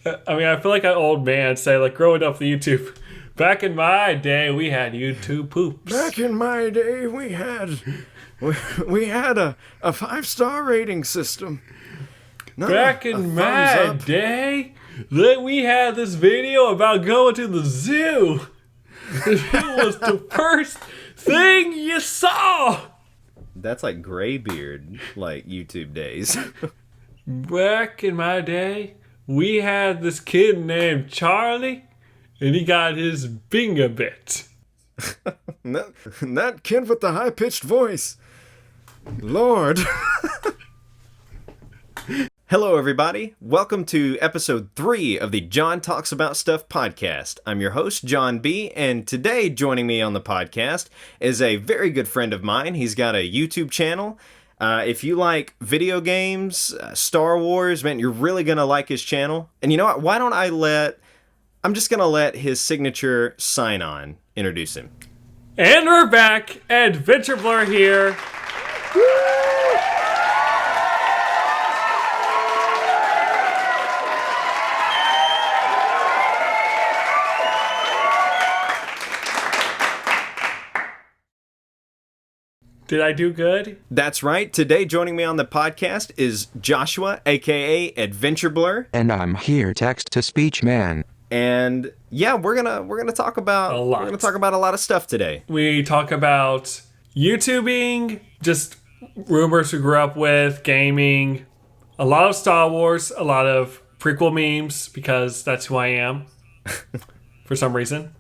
I mean, I feel like an old man say, like, growing up with YouTube. Back in my day, we had YouTube poops. Back in my day, we had a 5-star rating system. Back in my day, we had this video about going to the zoo. It was the first thing you saw. That's like Graybeard, like YouTube days. Back in my day, we had this kid named Charlie, and he got his finger bit. That kid with the high-pitched voice. Lord. Hello, everybody. Welcome to episode 3 of the John Talks About Stuff podcast. I'm your host, John B., and today joining me on the podcast is a very good friend of mine. He's got a YouTube channel. If you like video games, Star Wars, man, you're really going to like his channel. And you know what? I'm just going to let his signature sign-on introduce him. And we're back. Adventureblur here. Did I do good? That's right. Today joining me on the podcast is Joshua, aka Adventureblur. And I'm here, text-to-speech man. And yeah, we're gonna talk about a lot of stuff today. We talk about YouTubing, just rumors we grew up with, gaming, a lot of Star Wars, a lot of prequel memes, because that's who I am for some reason.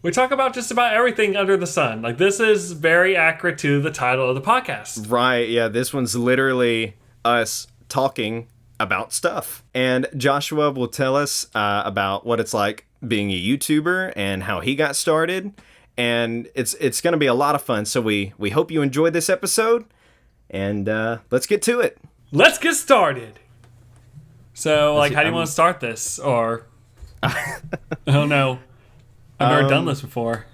We talk about just about everything under the sun. Like, this is very accurate to the title of the podcast. Right, yeah, this one's literally us talking about stuff. And Joshua will tell us about what it's like being a YouTuber and how he got started. And it's going to be a lot of fun. So we hope you enjoyed this episode. And let's get to it. Let's get started. So, like, how do you want to start this? Or, I don't know. I've never done this before.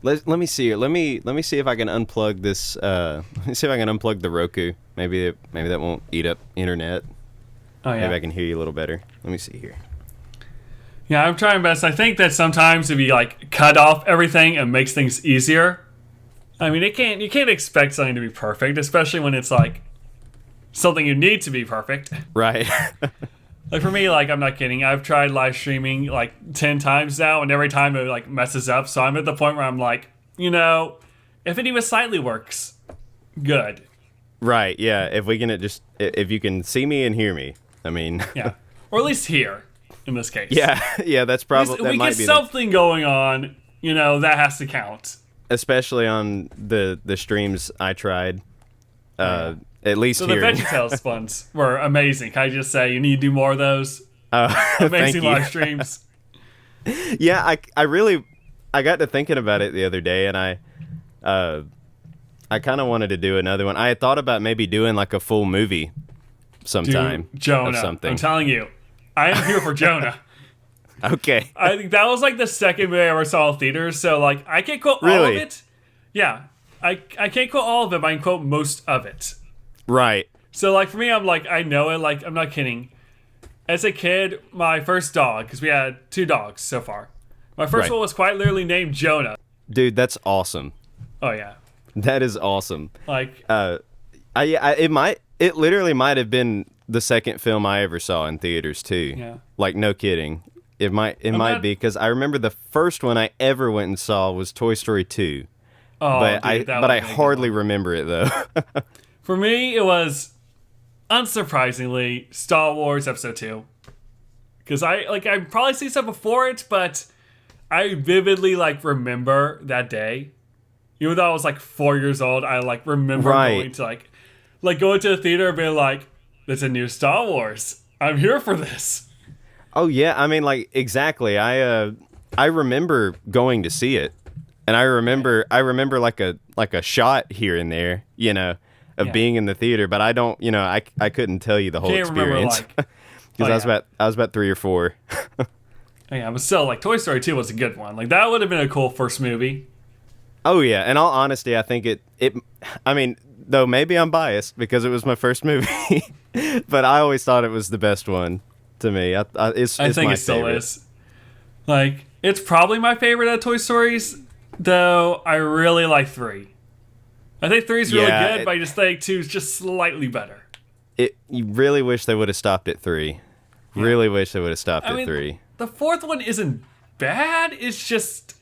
Let me see here. Let me see if I can unplug this. Let me see if I can unplug the Roku. Maybe that won't eat up internet. Oh yeah. Maybe I can hear you a little better. Let me see here. Yeah, I'm trying my best. I think that sometimes if you like cut off everything, it makes things easier. I mean, you can't expect something to be perfect, especially when it's like something you need to be perfect. Right. Like, for me, like, I'm not kidding. I've tried live streaming, like, 10 times now, and every time it, like, messes up. So I'm at the point where I'm like, you know, if it even slightly works, good. Right, yeah. If you can see me and hear me, I mean. Yeah. Or at least here, in this case. Yeah, that's probably, that might be. We get something going on, you know, that has to count. Especially on the streams I tried. At least so here. The VeggieTales ones were amazing. Can I just say, you need to do more of those? Amazing live streams. Yeah, I got to thinking about it the other day, and I kind of wanted to do another one. I had thought about maybe doing like a full movie sometime. Dude, Jonah, of something. I'm telling you, I am here for Jonah. Okay. I think that was like the second movie I ever saw in theaters, so like I can't quote all of it. Yeah, I can't quote all of it, but I can quote most of it. Right. So, like, for me, I'm like, I know it. Like, I'm not kidding. As a kid, my first dog, because we had 2 dogs so far. My first one was quite literally named Jonah. Dude, that's awesome. Oh, yeah. That is awesome. Like, it literally might have been the second film I ever saw in theaters, too. Yeah. Like, no kidding. It might be, because I remember the first one I ever went and saw was Toy Story 2. Oh, but dude, I hardly remember it, though. For me, it was, unsurprisingly, Star Wars Episode 2. Because I probably seen stuff before it, but I vividly, like, remember that day. Even though I was, like, 4 years old, I, like, remember going to, like, going to the theater and being like, there's a new Star Wars. I'm here for this. Oh, yeah. I mean, like, exactly. I remember going to see it. And I remember like a shot here and there, you know, of being in the theater, but I don't, you know, I couldn't tell you the whole experience because I was about 3 or 4. Yeah, but still, like, Toy Story 2 was a good one. Like, that would have been a cool first movie. Oh yeah, in all honesty, I think I mean, though maybe I'm biased because it was my first movie, but I always thought it was the best one. to me. It's I think my it still favorite. is. Like, it's probably my favorite of Toy Stories, though I really like 3. I think 3 is really good, but I just think 2 is just slightly better. You really wish they would have stopped at 3. Really wish they would have stopped at 3. The 4th one isn't bad. It's just...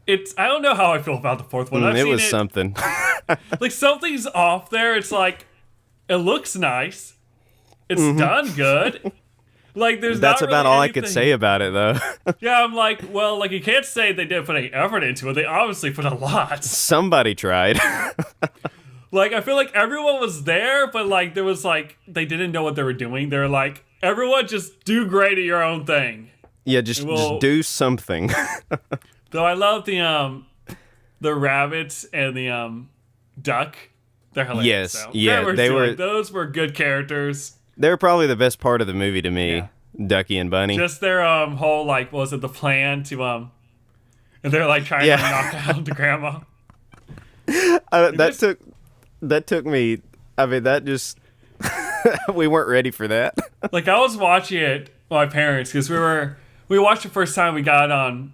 I don't know how I feel about the 4th one. It was something. Like, something's off there. It's like, it looks nice. It's done good. Like, there's That's not about really all I anything. could say about it, though. Yeah, I'm like, well, like, you can't say they didn't put any effort into it. They obviously put a lot. Somebody tried. Like, I feel like everyone was there, but, like, there was, like, they didn't know what they were doing. They're like, everyone just do great at your own thing. Yeah, just do something. Though I love the rabbits and the duck. They're hilarious. Yes, though. yeah, they were. Those were good characters. They were probably the best part of the movie to me. Yeah. Ducky and Bunny. Just their whole, like, what was it, the plan to and they're like trying to knock out the grandma. That took me. I mean, that just we weren't ready for that. Like, I was watching it with my parents because we watched it first time.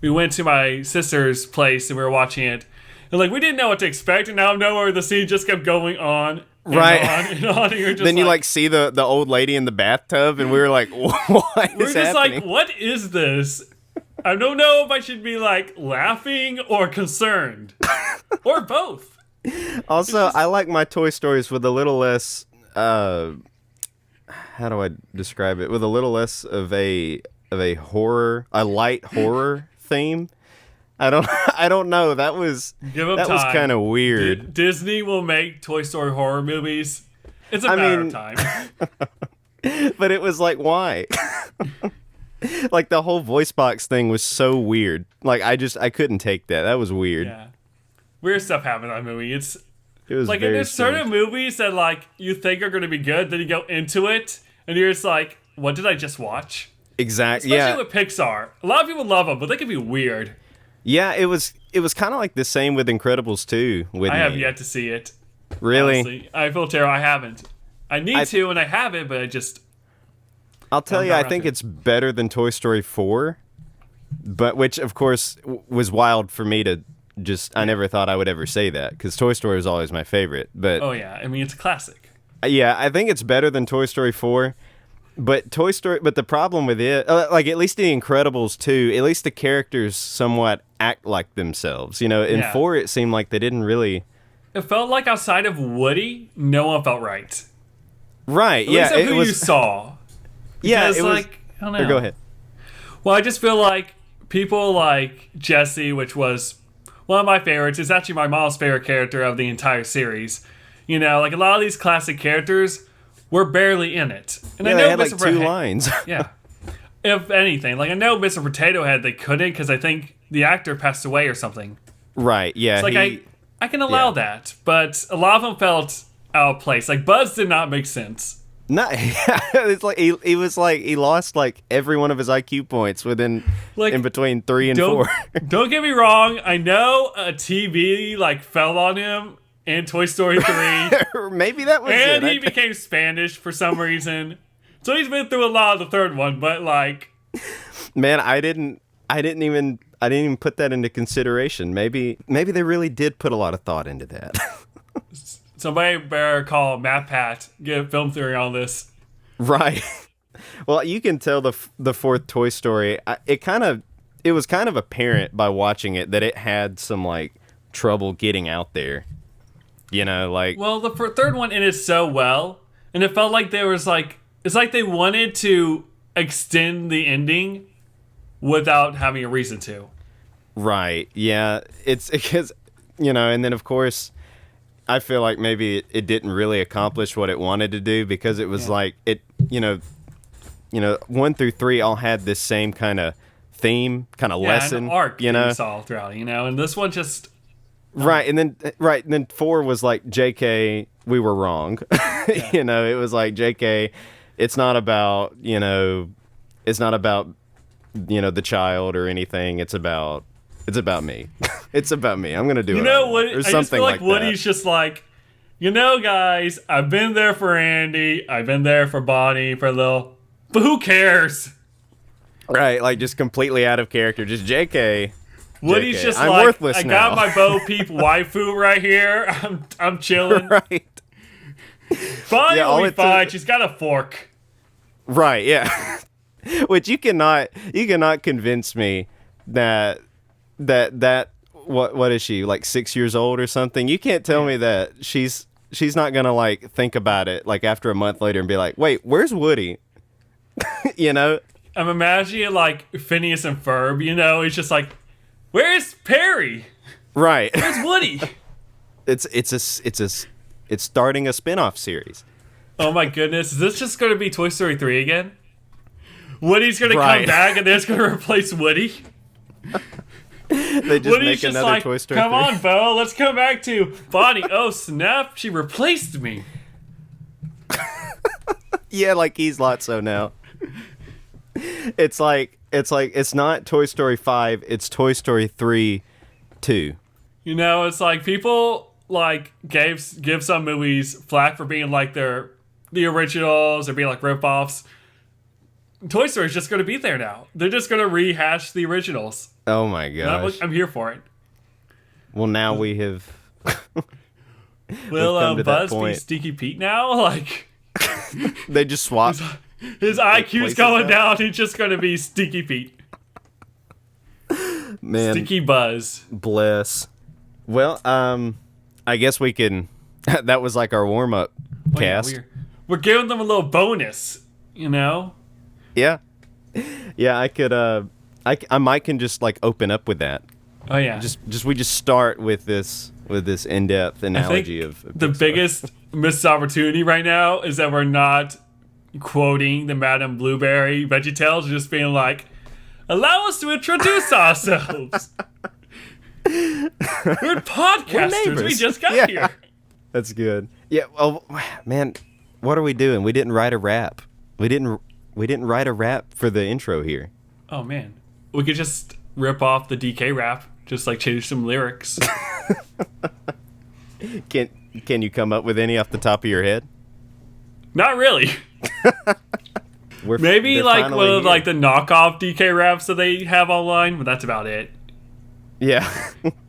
We went to my sister's place and we were watching it, and like we didn't know what to expect. And out of nowhere, the scene just kept going on, and right? On and on. And you're just then you like see the old lady in the bathtub, and we were like, "What we're is just happening?" like, what is this? I don't know if I should be like laughing or concerned, or both. Also, I like my Toy Stories with a little less. How do I describe it? With a little less of a light horror theme. I don't know. That was was kind of weird. Disney will make Toy Story horror movies. It's a matter of time. But it was like, why? Like the whole voice box thing was so weird. Like I couldn't take that. That was weird. Yeah. Weird stuff happened in that movie. It was like, very there's certain strange. movies that like you think are going to be good, then you go into it and you're just like, what did I just watch? Exactly. Especially with Pixar. A lot of people love them, but they can be weird. Yeah, it was kind of like the same with Incredibles 2. I have yet to see it. Really? Honestly. I feel terrible. I haven't. I need to, and I have it, but I just... I'll tell you, I think it's better than Toy Story 4, but which, of course, was wild for me to just... I never thought I would ever say that, because Toy Story was always my favorite. But oh, yeah. I mean, it's a classic. Yeah, I think it's better than Toy Story 4. But the problem with it, like at least the Incredibles 2, at least the characters somewhat act like themselves. You know, in 4 it seemed like they didn't really. It felt like outside of Woody, no one felt right. Right. At least who you saw. Yeah, because, it was. like, I don't know. Go ahead. Well, I just feel like people like Jessie, which was one of my favorites. It's actually my mom's favorite character of the entire series. You know, like a lot of these classic characters. We're barely in it. And I know they had Mr. like 2 lines. Yeah. If anything. Like, I know Mr. Potato Head, they couldn't because I think the actor passed away or something. Right, yeah. It's like, I can allow that. But a lot of them felt out of place. Like, Buzz did not make sense. No, it's like he was like he lost like every one of his IQ points in between 3 and 4. Don't get me wrong. I know a TV like fell on him in Toy Story 3. Maybe that was and it. And he became Spanish for some reason. So he's been through a lot of the third one, but like, man, I didn't even put that into consideration. Maybe they really did put a lot of thought into that. Somebody better call Matt Pat, get film theory on this. Right. Well, you can tell the 4th Toy Story. It was kind of apparent by watching it that it had some like trouble getting out there. You know, like... Well, the third one ended so well, and it felt like there was, like... It's like they wanted to extend the ending without having a reason to. Right, yeah. It's because, you know, and then, of course, I feel like maybe it didn't really accomplish what it wanted to do because it was like... it, you know, 1 through 3 all had this same kind of theme, kind of lesson. An arc you know? you saw throughout, you know, and this one just... Right, and then 4 was like, JK, we were wrong. Yeah. You know, it was like, JK, it's not about the child or anything. It's about me. It's about me. I'm going to do it. You know what? Or I something just feel like that. Woody's just like, you know, guys, I've been there for Andy. I've been there for Bonnie for a little. But who cares? Right, like just completely out of character. Just JK. Woody's JK. just I'm like, worthless I now. got my Bo Peep waifu right here. I'm chilling. Right. Bonnie Yeah, all will be it fine. took- She's got a fork. Right, yeah. Which you cannot convince me that what is she, like 6 years old or something? You can't tell me that she's not gonna like think about it like after a month later and be like, wait, where's Woody? You know? I'm imagining like Phineas and Ferb, you know, he's just like, where's Perry? Right. Where's Woody? It's starting a spin-off series. Oh my goodness, is this just going to be Toy Story 3 again? Woody's going to Right. come back and they're just going to replace Woody? They just Woody's make just another like, Toy Story come 3. on, Bo, let's come back to Bonnie. Oh, snap, she replaced me. Yeah, like he's Lotso now. It's not Toy Story 5, it's Toy Story 3 2. You know, it's like people like give some movies flack for being like the originals or being like ripoffs. Toy Story's just going to be there now. They're just going to rehash the originals. Oh my And gosh. I'm here for it. Well, now we have Will come to that Buzz be point. Stinky Pete now? Like, they just swapped. his IQ's places going now? down. He's just going to be Stinky Pete. Man, Stinky Buzz. bless. Well, I guess we can that was like our warm-up Oh, yeah, cast. we're giving them a little bonus, you know? Yeah. Yeah, I could I might can just like open up with that. Oh, yeah. We just start with this in-depth analogy of the Pixar. biggest missed opportunity right now is that we're not quoting the Madame Blueberry VeggieTales, just being like, allow us to introduce ourselves. We're podcasters. We neighbors. just got Yeah. here. That's good. Yeah, well, man, what are we doing? We didn't write a rap. We didn't write a rap for the intro here. Oh, man. We could just rip off the DK rap, just like change some lyrics. Can you come up with any off the top of your head? Not really. Maybe they're like finally one of here. like the knockoff DK raps that they have online, but that's about it. Yeah.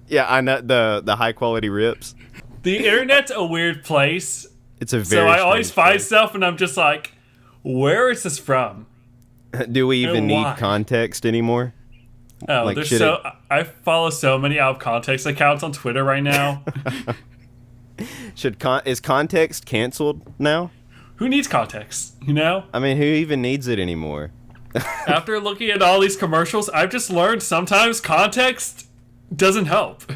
Yeah, I know the high quality rips. The internet's a weird place, It's a so very I always strange find place. stuff and I'm just like, where is this from? Do we even and need why? context anymore? Oh, Like, there's should so I follow so many out of context accounts on Twitter right now. Is context canceled now? Who needs context? You know? I mean, who even needs it anymore? After looking at all these commercials, I've just learned sometimes context doesn't help.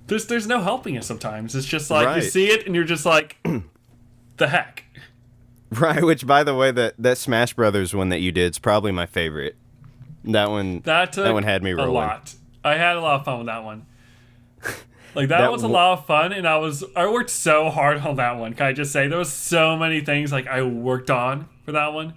There's no helping it sometimes. It's just like you Right. see it and you're just like, the heck. Right, which by the way, that Smash Brothers one that you did is probably my favorite. That one That one had me rolling. a lot. I had a lot of fun with that one. Like that That was a w- lot of fun, and I worked so hard on that one. Can I just say there was so many things like I worked on for that one.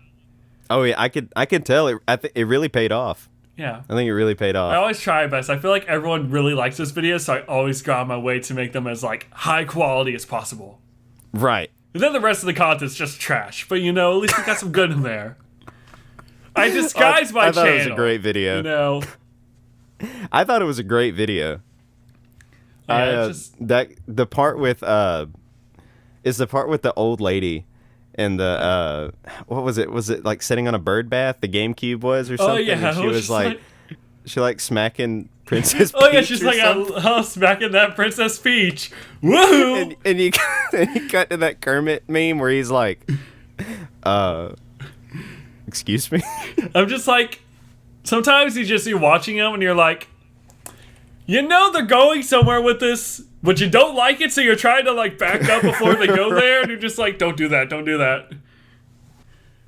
Oh yeah, I could tell it. It really paid off. Yeah. I think it really paid I off. always try my best. I feel like everyone really likes this video, so I always go out my way to make them as like high quality as possible. Right. And then the rest of the content's just trash. But you know, at least we got some good in there. I disguised my I thought channel. it was a great video. You know, I thought it was a great video. yeah, it's just The part with is the part with the old lady and the what was it? Was it like sitting on a bird bath? The GameCube was or something. yeah, And she it was was just like, she like smacking Princess. oh yeah, Peach she's or like something. smacking that Princess Peach. Woohoo! and you cut to that Kermit meme where he's like, excuse me. I'm just like, sometimes you just you're watching them and you're like, you know they're going somewhere with this, but you don't like it, so you're trying to like back up before they go there, and you're just like, don't do that, don't do that.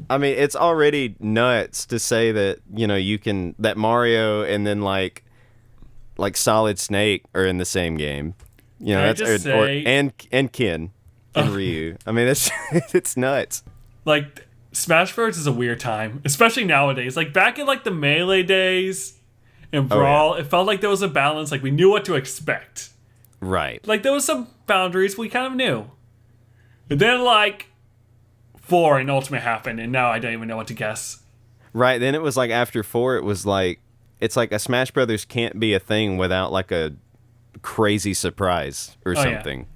I mean, it's already nuts to say that, you know, that Mario and then like Solid Snake are in the same game. You know, Can I that's just say- and Ken and Ryu. I mean, that's it's nuts. Like Smash Bros is a weird time, especially nowadays. Like back in like the Melee days and Brawl, it felt like there was a balance. Like we knew what to expect. Right. Like there was some boundaries we kind of knew. And then like 4 and Ultimate happened, and now I don't even know what to guess. Right, then it was like after 4, it was like, it's like a Smash Brothers can't be a thing without like a crazy surprise or something.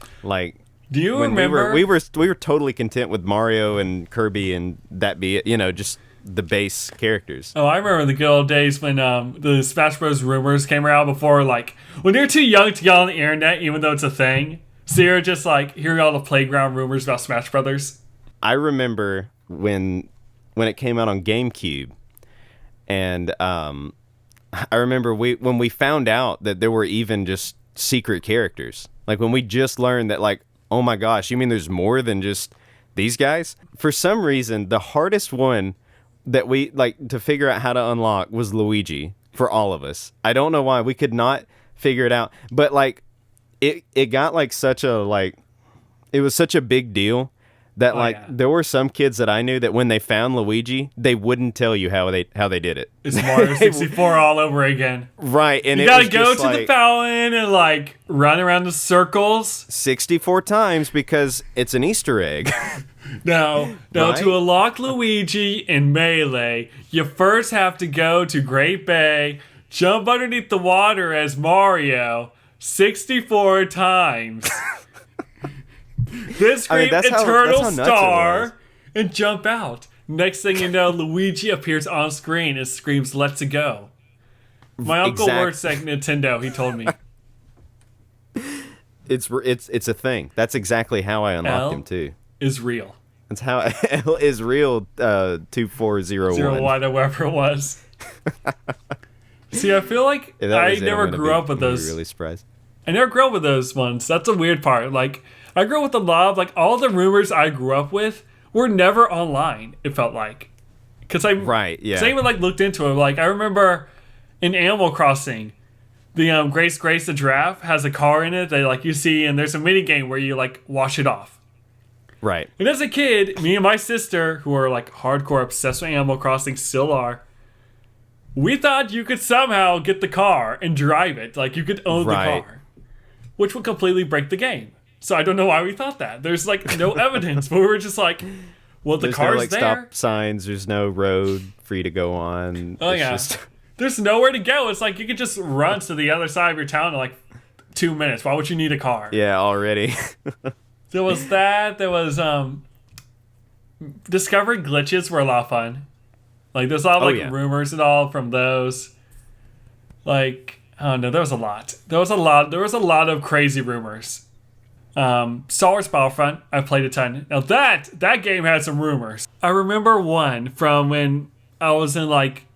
Yeah. Like, do you remember? We were totally content with Mario and Kirby and that be it, just the base characters. Oh, I remember the good old days when the Smash Bros. Rumors came around before, like, when you're too young to get on the internet, even though it's a thing. So you're just, like, hearing all the playground rumors about Smash Brothers. I remember when it came out on GameCube, and I remember when we found out that there were even just secret characters. Like, when we just learned that, like, oh my gosh, you mean there's more than just these guys? For some reason, the hardest one that we like to figure out how to unlock was Luigi for all of us. I don't know why we could not figure it out, but like it got like it was such a big deal that there were some kids that I knew that when they found Luigi, they wouldn't tell you how they did it. It's Mario 64 all over again. Right, and you gotta go to the fountain and like run around the circles 64 times because it's an Easter egg. No, right? To unlock Luigi in Melee, you first have to go to Great Bay, jump underneath the water as Mario 64 times. Then scream Eternal Star and jump out. Next thing you know, Luigi appears on screen and screams, "Let's go." My uncle works at Nintendo, he told me. It's a thing. That's exactly how I unlocked him too. Is real. That's how L is real. 2401. Whatever it was. See, I feel like I never grew up with those. Really surprised. I never grew up with those ones. That's a weird part. Like, I grew up with a lot of, like, all the rumors I grew up with were never online, it felt like. Because I even, like, looked into it. Like, I remember in Animal Crossing, the Grace the giraffe has a car in it that, like, you see, and there's a mini game where you, like, wash it off. Right. And as a kid, me and my sister, who are, like, hardcore obsessed with Animal Crossing, still are, we thought you could somehow get the car and drive it. Like, you could own the car. Which would completely break the game. So I don't know why we thought that. There's, like, no evidence. But we were just like, well, the car's no, like, there. Stop signs. There's no road for you to go on. Oh, yeah. There's nowhere to go. It's like you could just run to the other side of your town in, like, 2 minutes. Why would you need a car? Yeah, already. There was that. There was, discovering glitches were a lot of fun. Like, there's a lot of, rumors and all from those. Like, I don't know. There was a lot. There was a lot of crazy rumors. Star Wars Battlefront, I played a ton. Now that game had some rumors. I remember one from when I was in, like,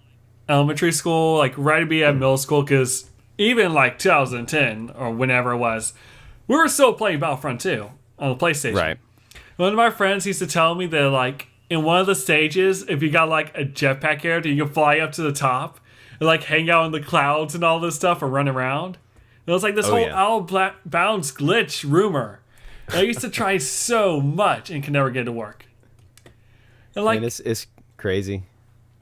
elementary school, like, right to be at middle school, because even, like, 2010 or whenever it was, we were still playing Battlefront 2 on the PlayStation. Right. One of my friends used to tell me that, like, in one of the stages, if you got, like, a jetpack character, you can fly up to the top and, like, hang out in the clouds and all this stuff or run around. And it was like this whole out of bounds glitch rumor. And I used to try so much and could never get it to work. And, like, it's crazy.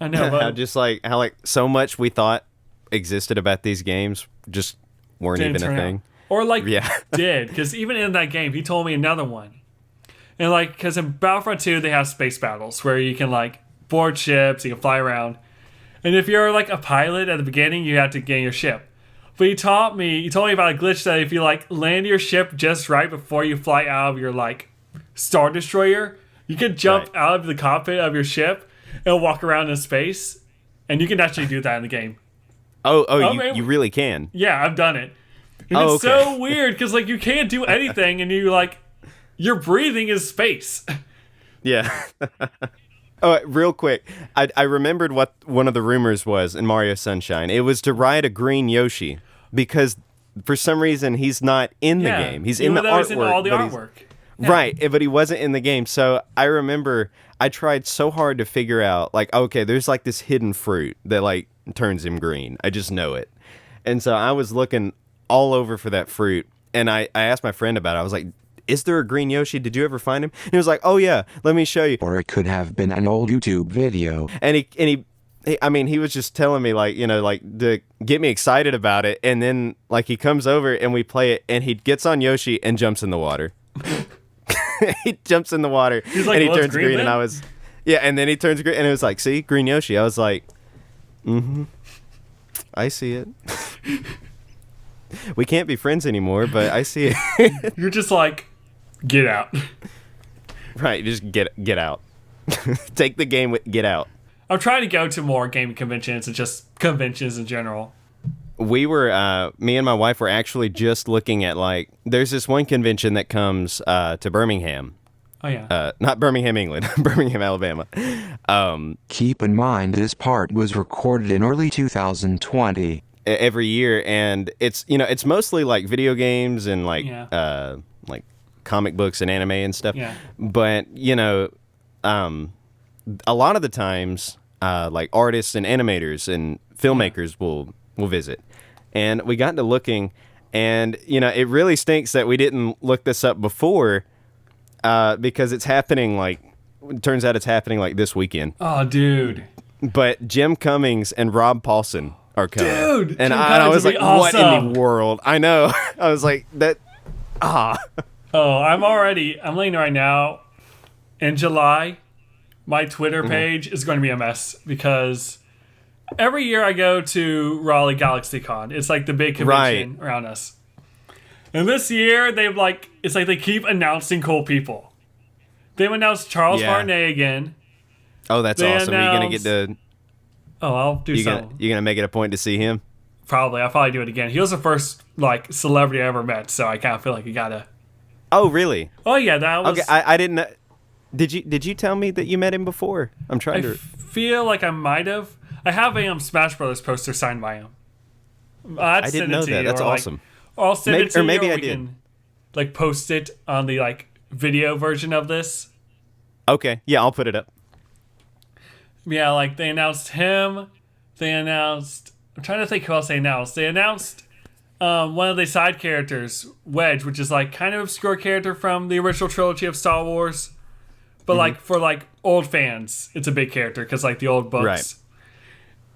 I know, but how so much we thought existed about these games just weren't even a thing. Or, like, did. Because even in that game, he told me another one. And, like, because in Battlefront 2, they have space battles where you can, like, board ships, you can fly around. And if you're, like, a pilot at the beginning, you have to gain your ship. But he told me about a glitch that if you, like, land your ship just right before you fly out of your, like, Star Destroyer, you can jump out of the cockpit of your ship and walk around in space. And you can actually do that in the game. You really can? Yeah, I've done it. And it's so weird because, like, you can't do anything and you, like, you're breathing in space. Yeah. Oh, real quick, I remembered what one of the rumors was in Mario Sunshine. It was to ride a green Yoshi because for some reason he's not in the game. He's in the artwork. He's in all the artwork. Yeah. Right, but he wasn't in the game. So I remember I tried so hard to figure out, like, okay, there's like this hidden fruit that like turns him green. I just know it. And so I was looking all over for that fruit, and I asked my friend about it. I was like, is there a green Yoshi? Did you ever find him? And he was like, oh yeah, let me show you. Or it could have been an old YouTube video. And he was just telling me, like, you know, like, to get me excited about it. And then, like, he comes over and we play it, and he gets on Yoshi and jumps in the water. he jumps in the water He's like, and he "Well, it's turns green green, then?" and I was, yeah, and then he turns green, and it was like, see, green Yoshi. I was like, I see it. We can't be friends anymore, but I see it. You're just like, get out. Right, just get out. Take the game with get out. I'm trying to go to more gaming conventions and just conventions in general. We were, me and my wife were actually just looking at, like, there's this one convention that comes to Birmingham. Oh, yeah. Not Birmingham, England. Birmingham, Alabama. Keep in mind this part was recorded in early 2020. Every year, and it's, you know, it's mostly like video games and like like comic books and anime and stuff. Yeah. But you know, a lot of the times, like artists and animators and filmmakers will visit, and we got to looking, and you know, it really stinks that we didn't look this up before, because it's happening like, it turns out it's happening like this weekend. Oh, dude. But Jim Cummings and Rob Paulson are coming. Dude, and Jim I was Cummings like, would be what in awesome. the world? I know. I was like, that. Oh, I'm looking right now. In July, my Twitter page is going to be a mess because every year I go to Raleigh GalaxyCon. It's like the big convention around us. And this year, it's like they keep announcing cool people. They've announced Charles Martinet again. Oh, that's awesome. Are you going to get to... Oh, I'll do something. You going to make it a point to see him? Probably. I'll probably do it again. He was the first, like, celebrity I ever met, so I kind of feel like you gotta... Oh, really? Oh, yeah, that was... Okay, I didn't know... Did you tell me that you met him before? I'm trying to... feel like I might have. I have a Smash Brothers poster signed by him. I didn't know that. That's awesome. Or I'll send it to you, or maybe I we did. can, like, post it on the, like, video version of this. Okay, yeah, I'll put it up. Yeah, like, they announced him. They announced... I'm trying to think who else they announced. They announced one of the side characters, Wedge, which is, like, kind of obscure character from the original trilogy of Star Wars. But, like, for, like, old fans, it's a big character because, like, the old books. Right.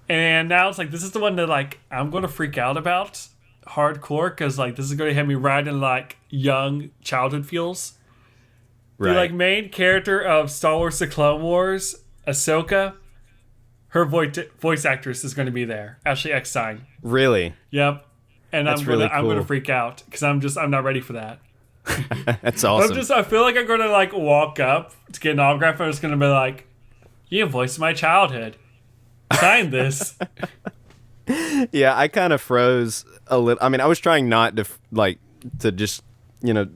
And now it's like, this is the one that, like, I'm going to freak out about hardcore because, like, this is going to have me right in, like, young childhood feels. Right. The, like, main character of Star Wars The Clone Wars, Ahsoka, her voice actress is going to be there. Ashley Eckstein. Really? Yep. And That's I'm really I'm going to cool. freak out because I'm not ready for that. That's awesome. I feel like I'm going to, like, walk up to get an autograph and it's going to be like, you voiced my childhood. Sign this. Yeah, I kind of froze a little. I mean, I was trying not to, to just, you know,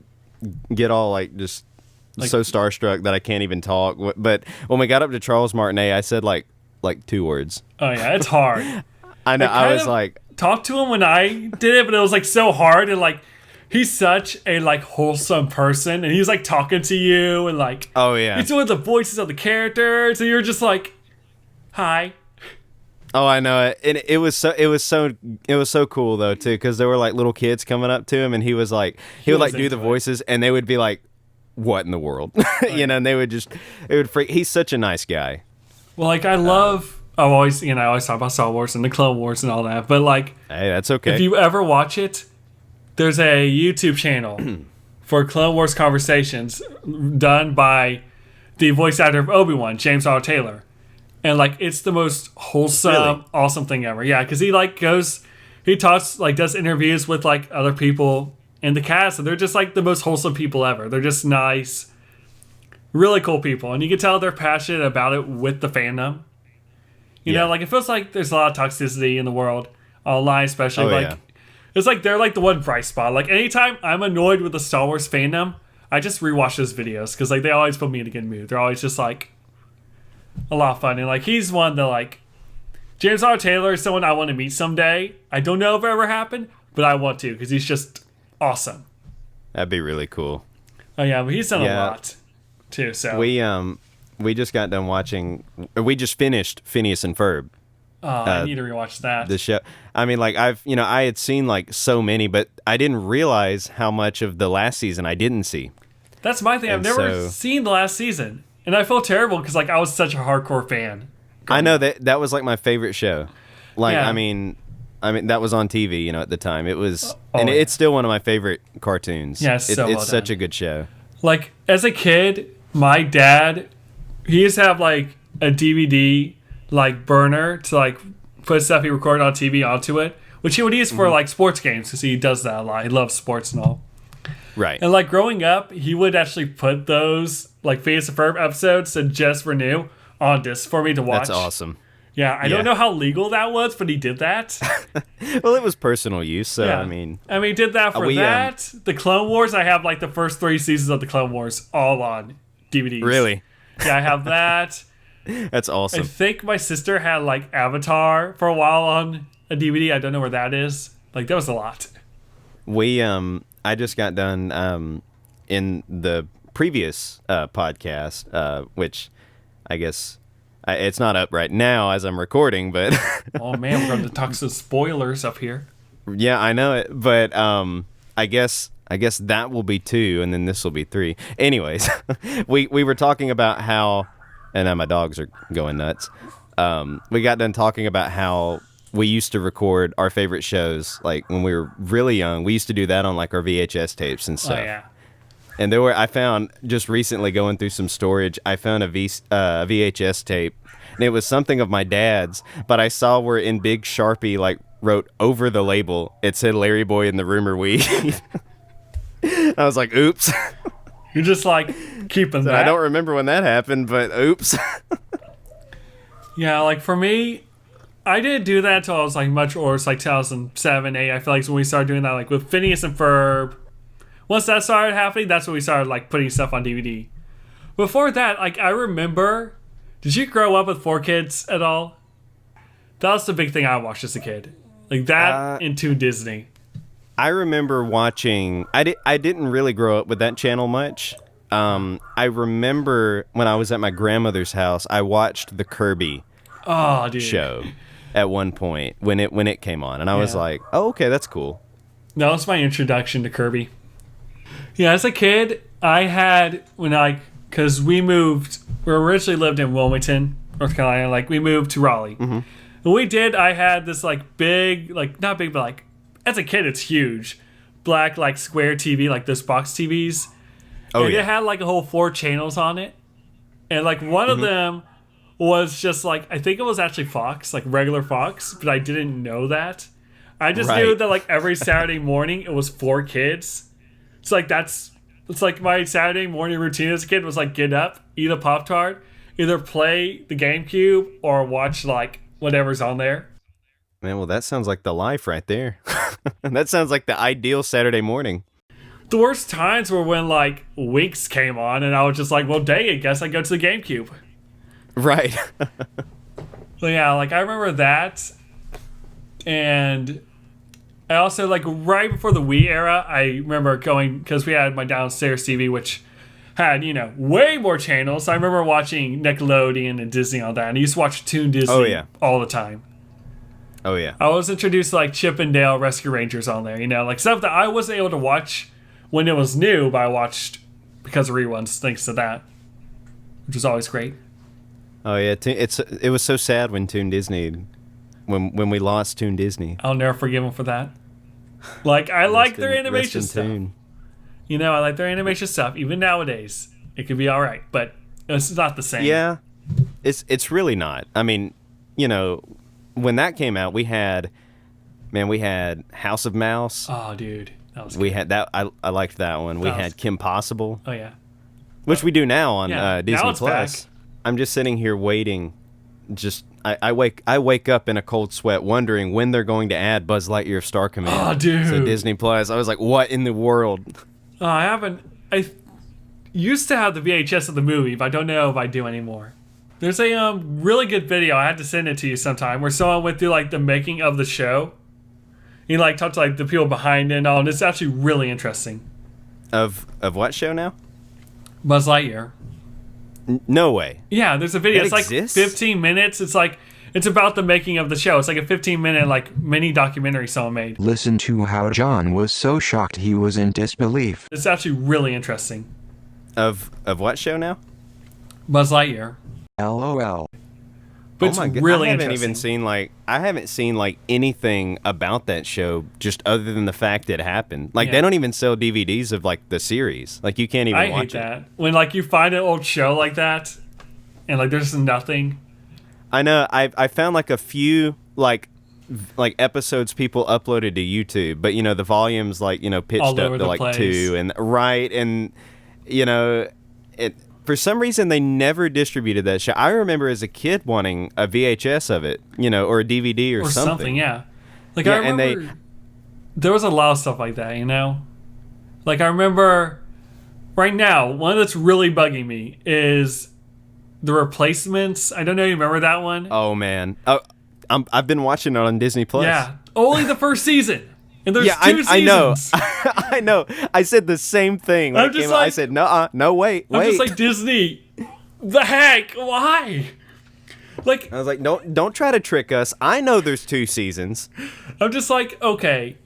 get all, like, just so starstruck that I can't even talk. But when we got up to Charles Martinet, I said, like 2 words. Oh, yeah, it's hard. I know. I was like... Talked to him when I did it, but it was, like, so hard. And, like, he's such a, like, wholesome person. And he's, like, talking to you. And, like... Oh, yeah. He's doing the voices of the characters. And you're just like, hi. Oh, I know it. And it was so cool though too, because there were like little kids coming up to him, and he would like do the voices, and they would be like, "What in the world?" You know, and it would freak. He's such a nice guy. Well, like, I always talk about Star Wars and the Clone Wars and all that, but, like, Hey, that's okay. if you ever watch it, there's a YouTube channel for Clone Wars Conversations done by the voice actor of Obi-Wan, James R. Taylor. And, like, it's the most wholesome, awesome thing ever. Yeah, because he, like, talks, like, does interviews with, like, other people in the cast, and they're just, like, the most wholesome people ever. They're just nice, really cool people. And you can tell they're passionate about it with the fandom. You know, like, it feels like there's a lot of toxicity in the world, online especially. It's like they're, like, the one bright spot. Like, anytime I'm annoyed with the Star Wars fandom, I just rewatch those videos, because, like, they always put me in a good mood. They're always just, like, a lot of fun. And, like, he's one that, like, James R. Taylor is someone I want to meet someday. I don't know if it ever happened, but I want to, because he's just awesome. That'd be really cool. Oh, yeah, but he's done a lot, too, so. We just got done watching... We just finished Phineas and Ferb. Oh, I need to rewatch that. The show. I mean, like, I had seen, like, so many, but I didn't realize how much of the last season I didn't see. That's my thing. I've never seen the last season. And I feel terrible because, like, I was such a hardcore fan. I know that was, like, my favorite show. Like, Yeah. I mean, that was on TV, you know, at the time. It was, and it's still one of my favorite cartoons. Yeah, it's so well it's such done. a good show. Like, as a kid, my dad, he used to have, like, a DVD, like, burner to, like, put stuff he recorded on TV onto it, which he would use for, like, sports games, because he does that a lot. He loves sports and all. Right. And, like, growing up, he would actually put those, like, Phineas and Ferb episodes to just renew on disc for me to watch. That's awesome. Yeah, I don't know how legal that was, but he did that. Well, it was personal use, so, Yeah. I mean, he did that for that. The Clone Wars, I have, like, the first 3 seasons of the Clone Wars all on DVDs. really? Yeah, I have that. That's I awesome. think my sister had, like, Avatar for a while on a DVD. I don't know where that is. Like, that was a lot. I just got done in the previous podcast, which I guess it's not up right now as I'm recording, but Oh, man, we're going to talk some spoilers up here. yeah, I know it. But I guess that will be 2, and then this will be 3. Anyways, we were talking about how, and now my dogs are going nuts. We got done talking about how we used to record our favorite shows, like when we were really young. We used to do that on like our VHS tapes and stuff. Oh, yeah. And I found just recently going through some storage, I found a VHS tape, and it was something of my dad's, but I saw where in big Sharpie, like, wrote over the label, it said Larry Boy and the Rumor Weed. I was like, oops. You're just, like, keeping that. I don't remember when that happened, but oops. Yeah, like, for me, I didn't do that until I was, like, much older. It's like 2007, 8. I feel like it's when we started doing that, like, with Phineas and Ferb. Once that started happening, that's when we started, like, putting stuff on DVD. Before that, like, I remember... Did you grow up with 4Kids at all? That was the big thing I watched as a kid. Like, that into Disney. I remember watching... I didn't really grow up with that channel much. I remember when I was at my grandmother's house, I watched the Kirby show at one point when it came on, and I was like, oh, okay, that's cool. That was my introduction to Kirby. Yeah, as a kid, I had, because we originally lived in Wilmington, North Carolina, like, we moved to Raleigh. Mm-hmm. When we did, I had this, like, big, like, not big, but, like, as a kid, it's huge, black, like, square TV, like, those box TVs. Oh, and yeah. it had, like, a whole 4 channels on it. And, like, one of them was just, like, I think it was actually Fox, like, regular Fox, but I didn't know that. I just knew that, like, every Saturday morning, it was 4Kids. It's like, it's like my Saturday morning routine as a kid was, like, get up, eat a Pop-Tart, either play the GameCube or watch, like, whatever's on there. Man, well, that sounds like the life right there. That sounds like the ideal Saturday morning. The worst times were when, like, Winx came on, and I was just like, well, dang it, guess I go to the GameCube. Right. So, yeah, like, I remember that. And I also, like, right before the Wii era, I remember going, because we had my downstairs TV, which had, way more channels. So I remember watching Nickelodeon and Disney on that. And I used to watch Toon Disney all the time. Oh, yeah. I was introduced to, like, Chip and Dale Rescue Rangers on there, like, stuff that I wasn't able to watch when it was new, but I watched because of reruns, thanks to that, which was always great. Oh, yeah. It was so sad when Toon Disney... When we lost Toon Disney. I'll never forgive them for that. Like, I like their animation stuff. I like their animation stuff. Even nowadays, it could be all right, but it's not the same. Yeah, it's really not. I mean, when that came out, we had House of Mouse. Oh, dude, that was. We had that. I liked that one. We had Kim Possible. Oh yeah. Which we do now on Disney now it's Plus. back. I'm just sitting here waiting. I wake up in a cold sweat wondering when they're going to add Buzz Lightyear Star Command to Disney Plus. I was like, what in the world? I used to have the VHS of the movie, but I don't know if I do anymore. There's a really good video. I had to send it to you sometime where someone went through, like, the making of the show. He, like, talked to, like, the people behind it and all, and it's actually really interesting. Of what show now? Buzz Lightyear. No way. Yeah, there's a video. It it's like exists? 15 minutes. It's about the making of the show. It's like a 15-minute, like, mini documentary someone made. Listen to how John was so shocked he was in disbelief. It's actually really interesting. Of what show now? Buzz Lightyear. LOL. But it's really interesting. I haven't seen like anything about that show just other than the fact it happened. Like they don't even sell DVDs of like the series. Like you can't even watch it. I hate that. When like you find an old show like that and like there's nothing. I know. I found like a few like episodes people uploaded to YouTube, but the volume's like pitched up to like place. 2 and it for some reason they never distributed that show. I remember as a kid wanting a VHS of it, or a DVD or something. Yeah. Like I remember there was a lot of stuff like that, Like I remember right now, one that's really bugging me is The Replacements. I don't know if you remember that one. Oh man. Oh, I've been watching it on Disney Plus. Yeah, only the first season, and there's 2 seasons. I know, I know. I said the same thing. When it came out. I said, no, wait. I'm just like, Disney, the heck, why? Like, I was like, don't try to trick us. I know there's 2 seasons. I'm just like, okay.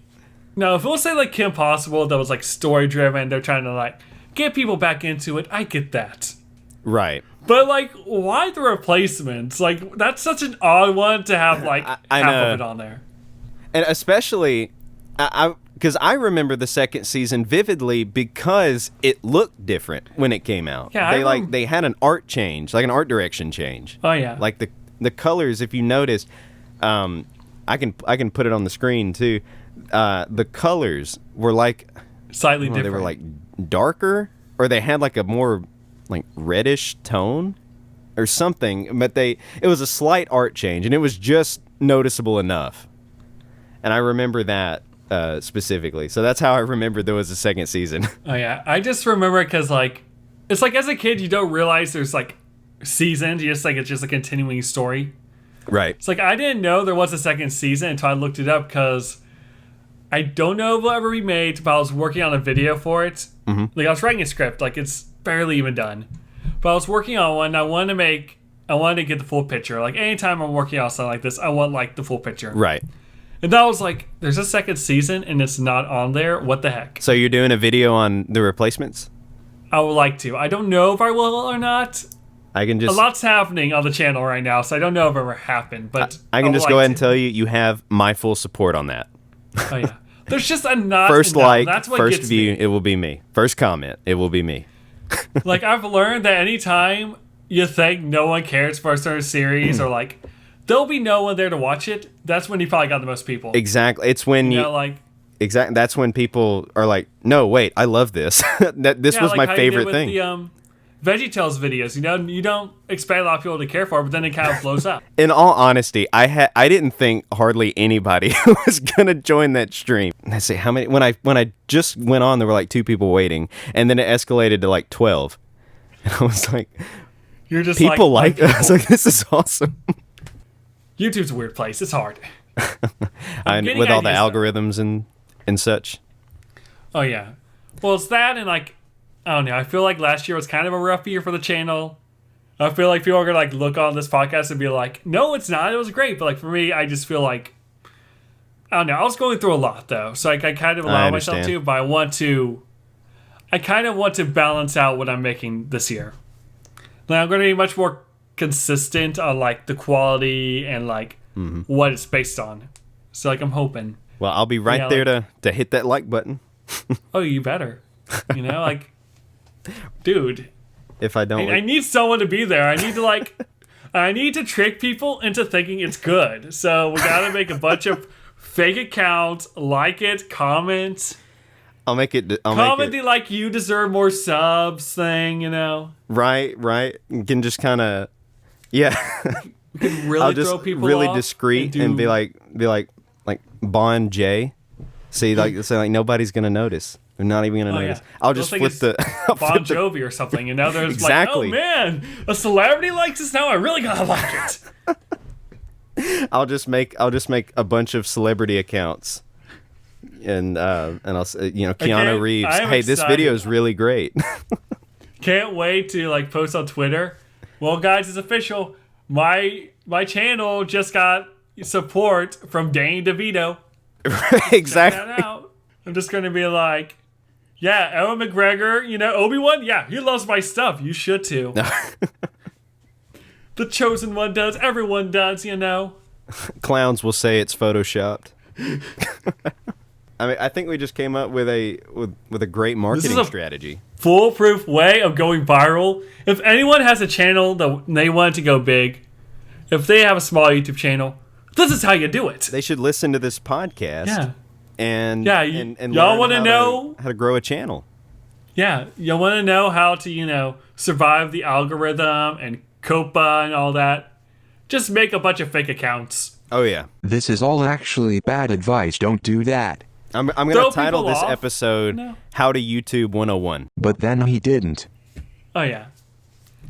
Now, if we'll say like Kim Possible, that was like story driven, they're trying to like get people back into it. I get that. Right. But, like, why The Replacements? Like, that's such an odd one to have, like, half of it on there. And especially, because I remember the second season vividly because it looked different when it came out. Yeah, they had an art change, like an art direction change. Oh, yeah. Like, the colors, if you noticed, I can put it on the screen, too. The colors were, like... Slightly different. They were, like, darker, or they had, like, a more... like reddish tone or something, but it was a slight art change and it was just noticeable enough. And I remember that specifically. So that's how I remember there was a second season. Oh yeah. I just remember it because like, it's like as a kid, you don't realize there's like seasons. You just like, it's just a continuing story. Right. It's like, I didn't know there was a second season until I looked it up because I don't know if it'll ever be made, but I was working on a video for it. Mm-hmm. Like I was writing a script, like it's barely even done, but I was working on one. I wanted to get the full picture. Like anytime I'm working on something like this, I want like the full picture. Right. And that was like, there's a second season and it's not on there. What the heck? So you're doing a video on The Replacements? I would like to. I don't know if I will or not. A lot's happening on the channel right now, so I don't know if it ever happened. But I can just go ahead and tell you have my full support on that. Oh yeah. There's just a not first like, that's what first gets view, me. It will be me. First comment, it will be me. Like I've learned that anytime you think no one cares for a certain series or like there'll be no one there to watch it, that's when you probably got the most people. Exactly. It's when exactly. That's when people are like, no, wait, I love this. This was like my favorite thing. The VeggieTales videos, you don't expect a lot of people to care for it, but then it kind of blows up. In all honesty, I didn't think hardly anybody was gonna join that stream. Let's see how many. When I just went on, there were like 2 people waiting, and then it escalated to like 12. And I was like, "You're just people like." I was like, "This is awesome." YouTube's a weird place. It's hard. With all the algorithms and such. Oh yeah, well it's that and like. I don't know. I feel like last year was kind of a rough year for the channel. I feel like people are gonna like look on this podcast and be like, "No, it's not. It was great." But like for me, I just feel like I don't know. I was going through a lot though, so like I kind of allow myself to. But I kind of want to balance out what I'm making this year. Like I'm going to be much more consistent on like the quality and like what it's based on. So like I'm hoping. Well, I'll be right there to hit that like button. Oh, you better. Like. Dude, if I don't, I need someone to be there. I need to trick people into thinking it's good. So we gotta make a bunch of fake accounts, like it, comment. I'll make it. Comment the like you deserve more subs thing. Right. You can just kind of, yeah. We can really I'll just throw people really off discreet and be like Bond J. See, say like nobody's gonna notice. They're not even gonna notice. Yeah. I'll just flip the Bon Jovi or something, and now there's exactly. like, oh man, a celebrity likes this now. I really gotta like it. I'll just make a bunch of celebrity accounts, and I'll Keanu Reeves. Hey, this video is really great. Can't wait to like post on Twitter. Well, guys, it's official. My channel just got support from Danny DeVito. Exactly. Check that out. I'm just gonna be like. Yeah, Ewan McGregor, Obi-Wan, yeah, he loves my stuff. You should too. But The chosen one does. Everyone does, you know. Clowns will say it's photoshopped. I mean, I think we just came up with a great marketing strategy. Foolproof way of going viral. If anyone has a channel that they want to go big, if they have a small YouTube channel, this is how you do it. They should listen to this podcast. Yeah. And y'all want to know how to grow a channel. Yeah, y'all want to know how to, survive the algorithm and COPA and all that. Just make a bunch of fake accounts. Oh yeah. This is all actually bad advice. Don't do that. I'm going to title this episode How to YouTube 101. But then he didn't. Oh yeah.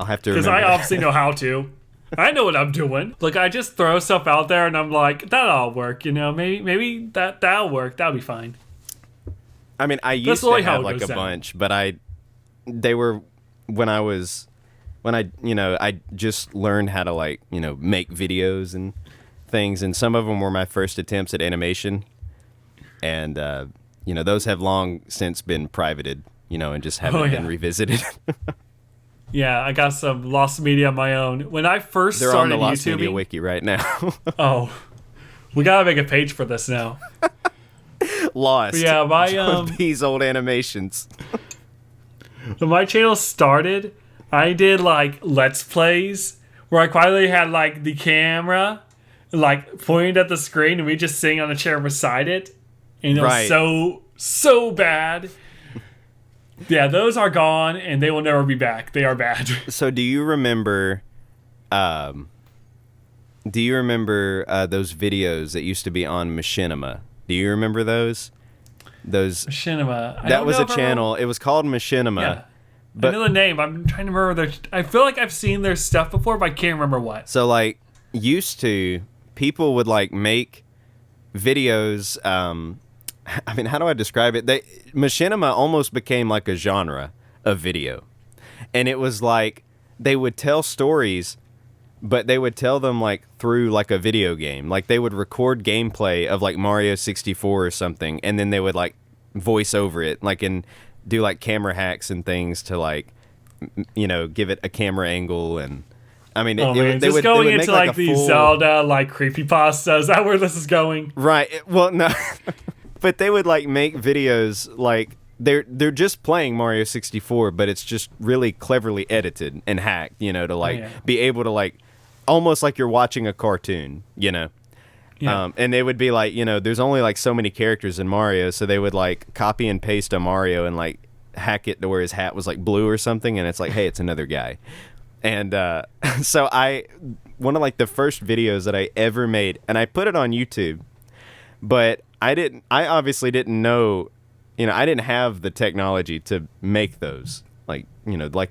I'll have to remember. Because I obviously know how to. I know what I'm doing. Like, I just throw stuff out there and I'm like, that'll work, Maybe that'll work. That'll be fine. I mean, I used to have like a bunch, but they were when I just learned how to make videos and things, and some of them were my first attempts at animation, and those have long since been privated, and just haven't been revisited. Yeah, I got some lost media of my own. When I first They're started on the Lost YouTubing, Media Wiki right now. Oh, we gotta make a page for this now. Lost. But yeah, these old animations. When my channel started, I did Let's Plays where I quietly had the camera pointed at the screen and we just sitting on a chair beside it, and it was so bad. Yeah, those are gone and they will never be back. They are bad. So do you remember those videos that used to be on Machinima? Do you remember those? Machinima. That was a channel. It was called Machinima. Yeah. But I know the name. I'm trying to remember I feel like I've seen their stuff before, but I can't remember what. So used to, people would make videos. I mean, how do I describe it? Machinima almost became a genre of video, and it was they would tell stories, but they would tell them through a video game. They would record gameplay of Mario 64 or something, and then they would voice over it, and do camera hacks and things to give it a camera angle. And I mean, they would going make into the full... Zelda creepypasta. Is that where this is going? Right. Well, no. But they would make videos they're just playing Mario 64, but it's just really cleverly edited and hacked, to be able to almost like you're watching a cartoon, Yeah. And they would be there's only so many characters in Mario, so they would copy and paste a Mario and hack it to where his hat was blue or something, and it's hey, it's another guy. And so one of the first videos that I ever made, and I put it on YouTube, but I obviously didn't know, I didn't have the technology to make those like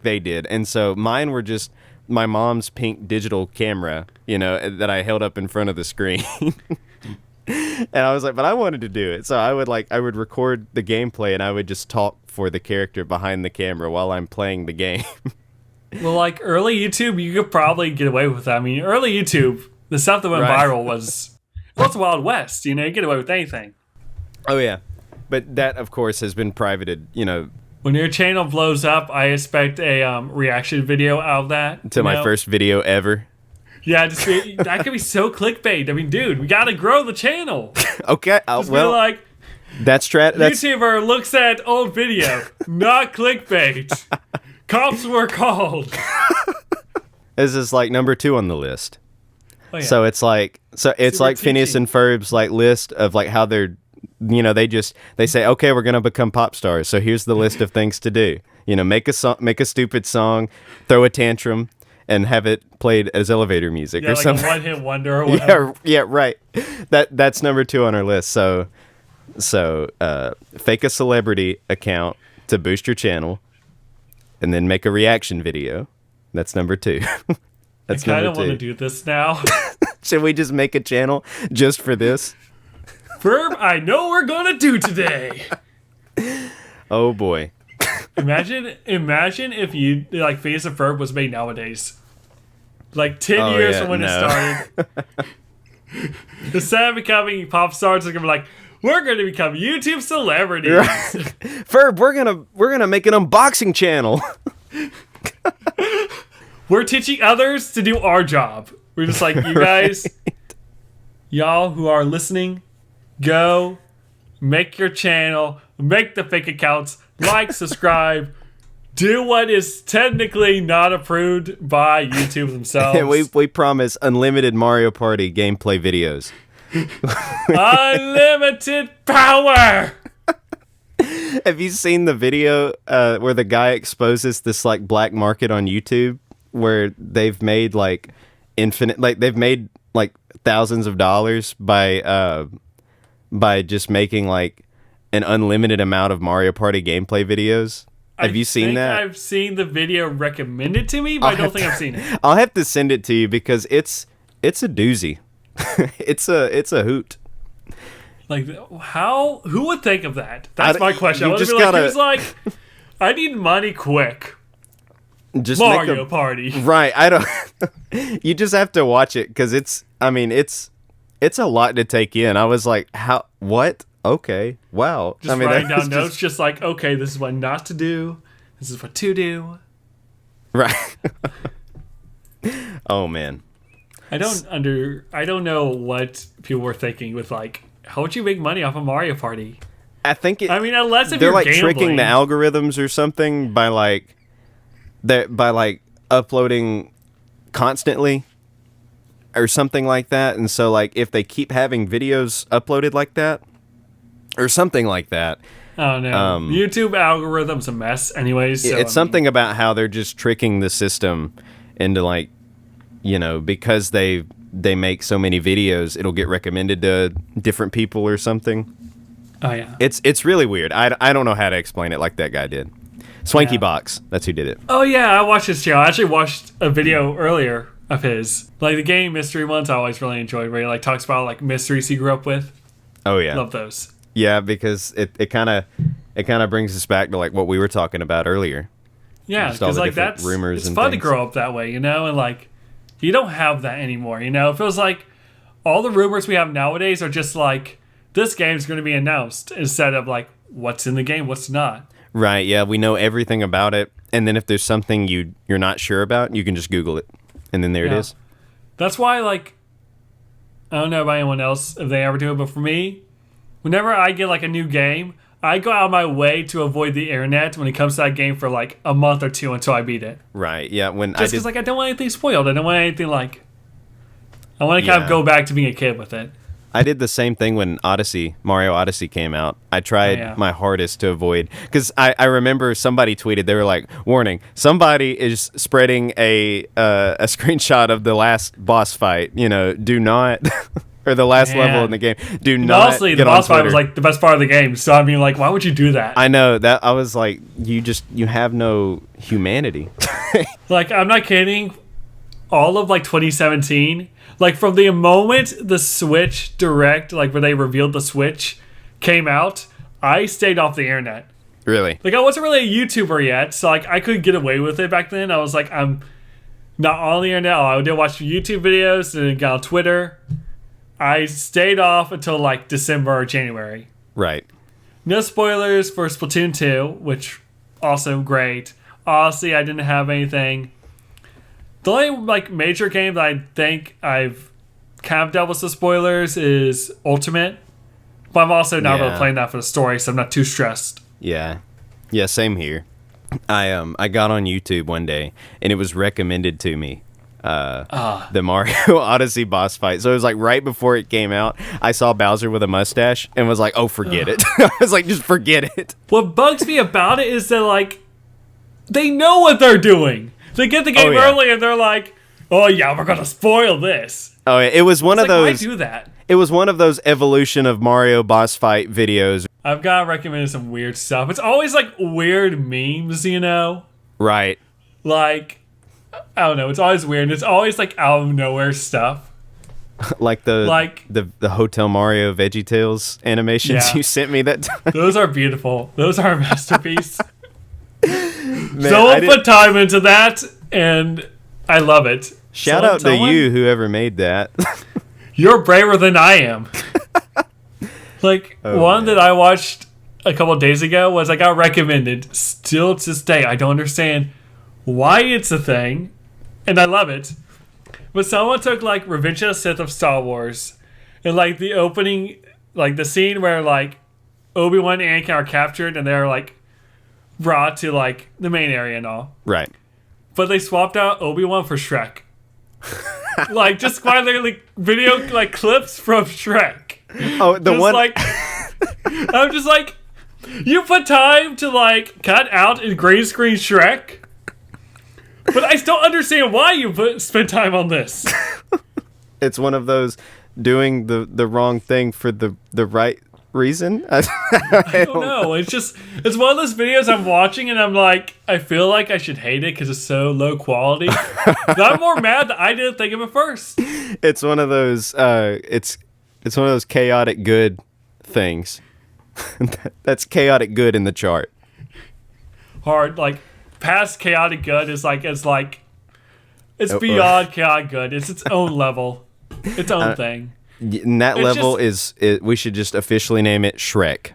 they did. And so mine were just my mom's pink digital camera, that I held up in front of the screen. And I was but I wanted to do it. So I would record the gameplay and I would just talk for the character behind the camera while I'm playing the game. Well, early YouTube, you could probably get away with that. I mean, early YouTube, the stuff that went viral was Wild West. You get away with anything. Oh yeah, but that of course has been privated. When your channel blows up, I expect a reaction video out of that. To my first video ever. Yeah, that could be so clickbait. I mean, dude, we gotta grow the channel. Okay, well, that's YouTuber looks at old video, not clickbait. Cops were called. This is number 2 on the list. Oh, yeah. So it's Phineas and Ferb's list of how they're, they say, okay, we're gonna become pop stars. So here's the list of things to do. Make a stupid song, throw a tantrum, and have it played as elevator music or something. A one-hit wonder or whatever. Yeah, right. That's number 2 on our list. So fake a celebrity account to boost your channel, and then make a reaction video. That's number 2. That's I kind of want to do this now. Should we just make a channel just for this? Ferb, I know we're gonna do today. Oh boy. Imagine if you Phineas and Ferb was made nowadays. 10 years from when it started. Instead of becoming pop stars, they're gonna be we're gonna become YouTube celebrities. Right. Ferb, we're gonna make an unboxing channel. We're teaching others to do our job. We're just like, you guys, y'all who are listening, go make your channel, make the fake accounts, like, subscribe, do what is technically not approved by YouTube themselves. we promise unlimited Mario Party gameplay videos. Unlimited power. Have you seen the video where the guy exposes this like black market on YouTube where they've made like they've made like thousands of dollars by just making like an unlimited amount of Mario Party gameplay videos? Have you seen that? I've seen the video recommended to me, but I don't think I've seen it. I'll have to send it to you because it's a doozy. it's a hoot. Like, who would think of that? That's my question. I You would just be like, gotta- who's like, I need money quick. Just Mario Party. Right. I don't. You just have to watch it because it's a lot to take in. I was like, how? What? Okay. Wow. Just writing down notes, just like, okay, this is what not to do. This is what to do. Right. Oh man. I don't know what people were thinking with like, how would you make money off of Mario Party? I think I mean, unless if they're you're like gambling. tricking the algorithms or something by uploading constantly or something like that. And so like if they keep having videos uploaded like that or something like that. Oh no. YouTube algorithm's a mess anyways. So, It's something about how they're just tricking the system into like, because they make so many videos, it'll get recommended to different people or something. Oh yeah. It's really weird. I don't know how to explain it like that guy did. Swanky Box, that's who did it. Oh yeah, I watched his channel. I actually watched a video earlier of his. Like the game mystery ones I always really enjoyed where he like talks about like mysteries he grew up with. Oh yeah. Love those. Yeah, because it kind of brings us back to like what we were talking about earlier. Yeah, Just all because the like different that's rumors it's and fun things. to grow up that way, and like you don't have that anymore. It feels like all the rumors we have nowadays are just like this game's going to be announced instead of like what's in the game, what's not. Right, yeah, we know everything about it, and then if there's something you're not sure about, you can just Google it, and then there it is. That's why, like, I don't know about anyone else if they ever do it, but for me, whenever I get like a new game, I go out of my way to avoid the internet when it comes to that game for like a month or two until I beat it. Right, yeah, Just because like I don't want anything spoiled. I don't want anything like. I want to kind of go back to being a kid with it. I did the same thing when Mario Odyssey came out. I tried my hardest to avoid, because I remember somebody tweeted, they were like, warning, somebody is spreading a screenshot of the last boss fight, do not, or the last level in the game, do not Honestly, get the on boss fight Twitter. was like the best part of the game, so I mean like, why would you do that? I know, that I was like, you have no humanity. Like, I'm not kidding, all of like 2017, like from the moment the Switch Direct, like where they revealed the Switch, came out, I stayed off the internet. Really? Like I wasn't really a YouTuber yet, so like I could get away with it back then. I was like, I'm not on the internet. I did watch YouTube videos and then got on Twitter. I stayed off until like December or January. Right. No spoilers for Splatoon 2, which also great. Honestly, I didn't have anything. The only like major game that I think I've kind of dealt with some spoilers is Ultimate, but I'm also not really playing that for the story, so I'm not too stressed. Yeah, same here. I got on YouTube one day and it was recommended to me. The Mario Odyssey boss fight. So it was like right before it came out, I saw Bowser with a mustache and was like, oh, forget it. I was like, just forget it. What bugs me about it is that like they know what they're doing. They get the game early and they're like, oh yeah, we're gonna spoil this. Oh, it was one of those. Why do that? It was one of those evolution of Mario boss fight videos. I've got recommended some weird stuff. It's always like weird memes, Right. Like, I don't know. It's always weird. It's always like out of nowhere stuff. Like the Hotel Mario VeggieTales animations you sent me that time. Those are beautiful. Those are a masterpiece. Man, Someone put time into that, and I love it. Shout out to you, whoever made that. You're braver than I am. One that I watched a couple of days ago was I got recommended. Still to this day, I don't understand why it's a thing, and I love it. But someone took like Revenge of the Sith of Star Wars, and like the opening, like the scene where like Obi-Wan and Anakin are captured and they're like brought to like the main area and all. Right. But they swapped out Obi-Wan for Shrek. Like just quite literally video like clips from Shrek. Oh, the just one. like I'm just like, you put time to like cut out and green screen Shrek, but I still understand why you spend time on this. It's one of those doing the wrong thing for the right reason. I don't know. It's one of those videos I'm watching and I'm like, I feel like I should hate it because it's so low quality. But I'm more mad that I didn't think of it first. It's one of those. It's one of those chaotic good things. That's chaotic good in the chart. Hard, like past chaotic good is like it's beyond chaotic good. It's its own level, its own thing. And that It's level we should just officially name it Shrek.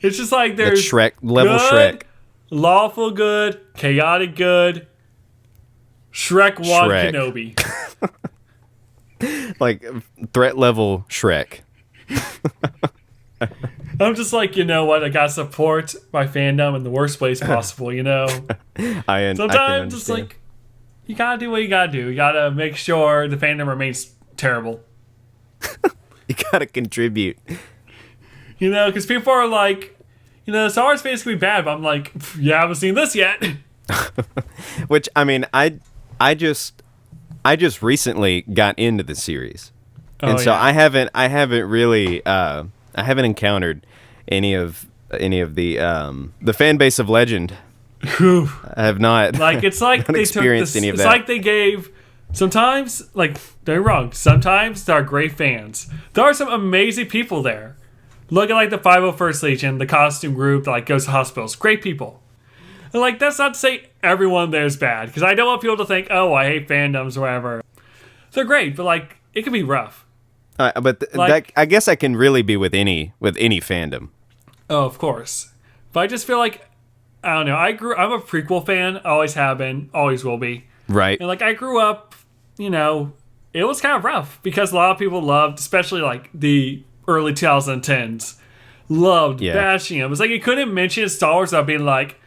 It's just like there's Shrek level good, Shrek. Lawful good, chaotic good, Shrek 1 Shrek. Kenobi. Like threat level Shrek. I'm just like, you know what? I gotta support my fandom in the worst ways possible, you know? I Sometimes it's like, you gotta do what you gotta do. You gotta make sure the fandom remains terrible. You gotta contribute. You know, because people are like, you know, Star Wars basically bad, but I'm like, you haven't seen this yet. Which, I mean, I just recently got into the series. And so I haven't really I haven't encountered any of the fan base of Legend. I have not. Like it's like they took this, any of it's that. like they gave sometimes like they're wrong. Sometimes there are great fans. There are some amazing people there. Look at like the 501st Legion, the costume group that like goes to hospitals. Great people. And like that's not to say everyone there is bad, because I don't want people to think, oh, I hate fandoms or whatever. They're great, but like it can be rough. But that, I guess I can really be with any fandom. Oh, of course. But I just feel like, I don't know. I'm a prequel fan. Always have been. Always will be. Right. And like I grew up, you know, it was kind of rough because a lot of people loved, especially like the early 2010s, loved bashing him. It's like you couldn't mention Star Wars without being like,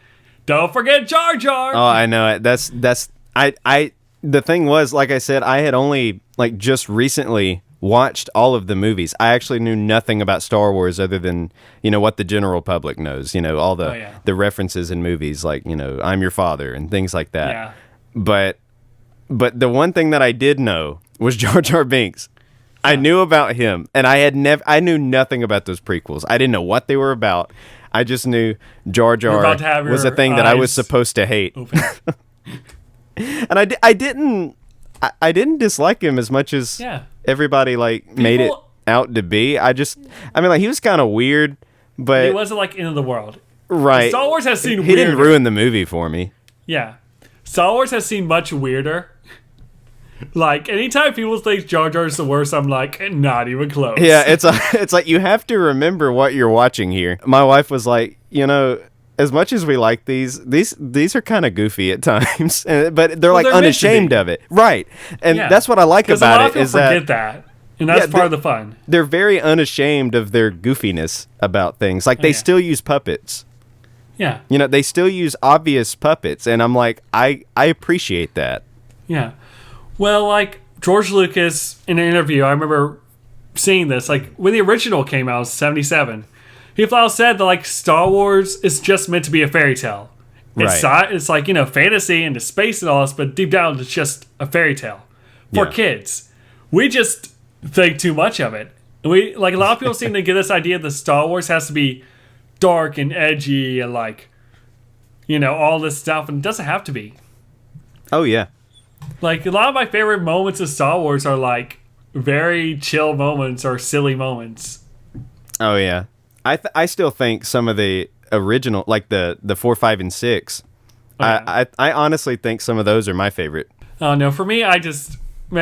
don't forget Jar Jar. Oh, I know it. That's the thing was, like I said, I had only like just recently watched all of the movies. I actually knew nothing about Star Wars other than, you know, what the general public knows, you know, all the references in movies, like, you know, I'm Your Father and things like that. Yeah. But the one thing that I did know was Jar Jar Binks. I knew about him, and I knew nothing about those prequels. I didn't know what they were about. I just knew Jar Jar was a thing that I was supposed to hate. And I didn't dislike him as much as everybody made it out to be. I mean, like, he was kind of weird, but it wasn't like end of the world. Right. Star Wars has seen he weirder. didn't ruin the movie for me. Yeah. Star Wars has seen much weirder. Like, anytime people think Jar Jar is the worst, I'm like, not even close. Yeah, it's like you have to remember what you're watching here. My wife was like, you know, as much as we like these are kind of goofy at times, but they're like unashamed of it, right? And that's what I like about it is that forget that, and that's part of the fun. They're very unashamed of their goofiness about things. Like they still use puppets. Yeah, you know, they still use obvious puppets, and I'm like, I appreciate that. Yeah, well, like George Lucas in an interview, I remember seeing this. Like when the original came out, in '77. He flat said that like Star Wars is just meant to be a fairy tale. It's like, you know, fantasy and the space and all this, but deep down it's just a fairy tale for kids. We just think too much of it. We like a lot of people seem to get this idea that Star Wars has to be dark and edgy and like, you know, all this stuff, and it doesn't have to be. Oh yeah. Like a lot of my favorite moments of Star Wars are like very chill moments or silly moments. Oh yeah. I still think some of the original, like the 4, 5, and 6. I honestly think some of those are my favorite. Oh no, for me, maybe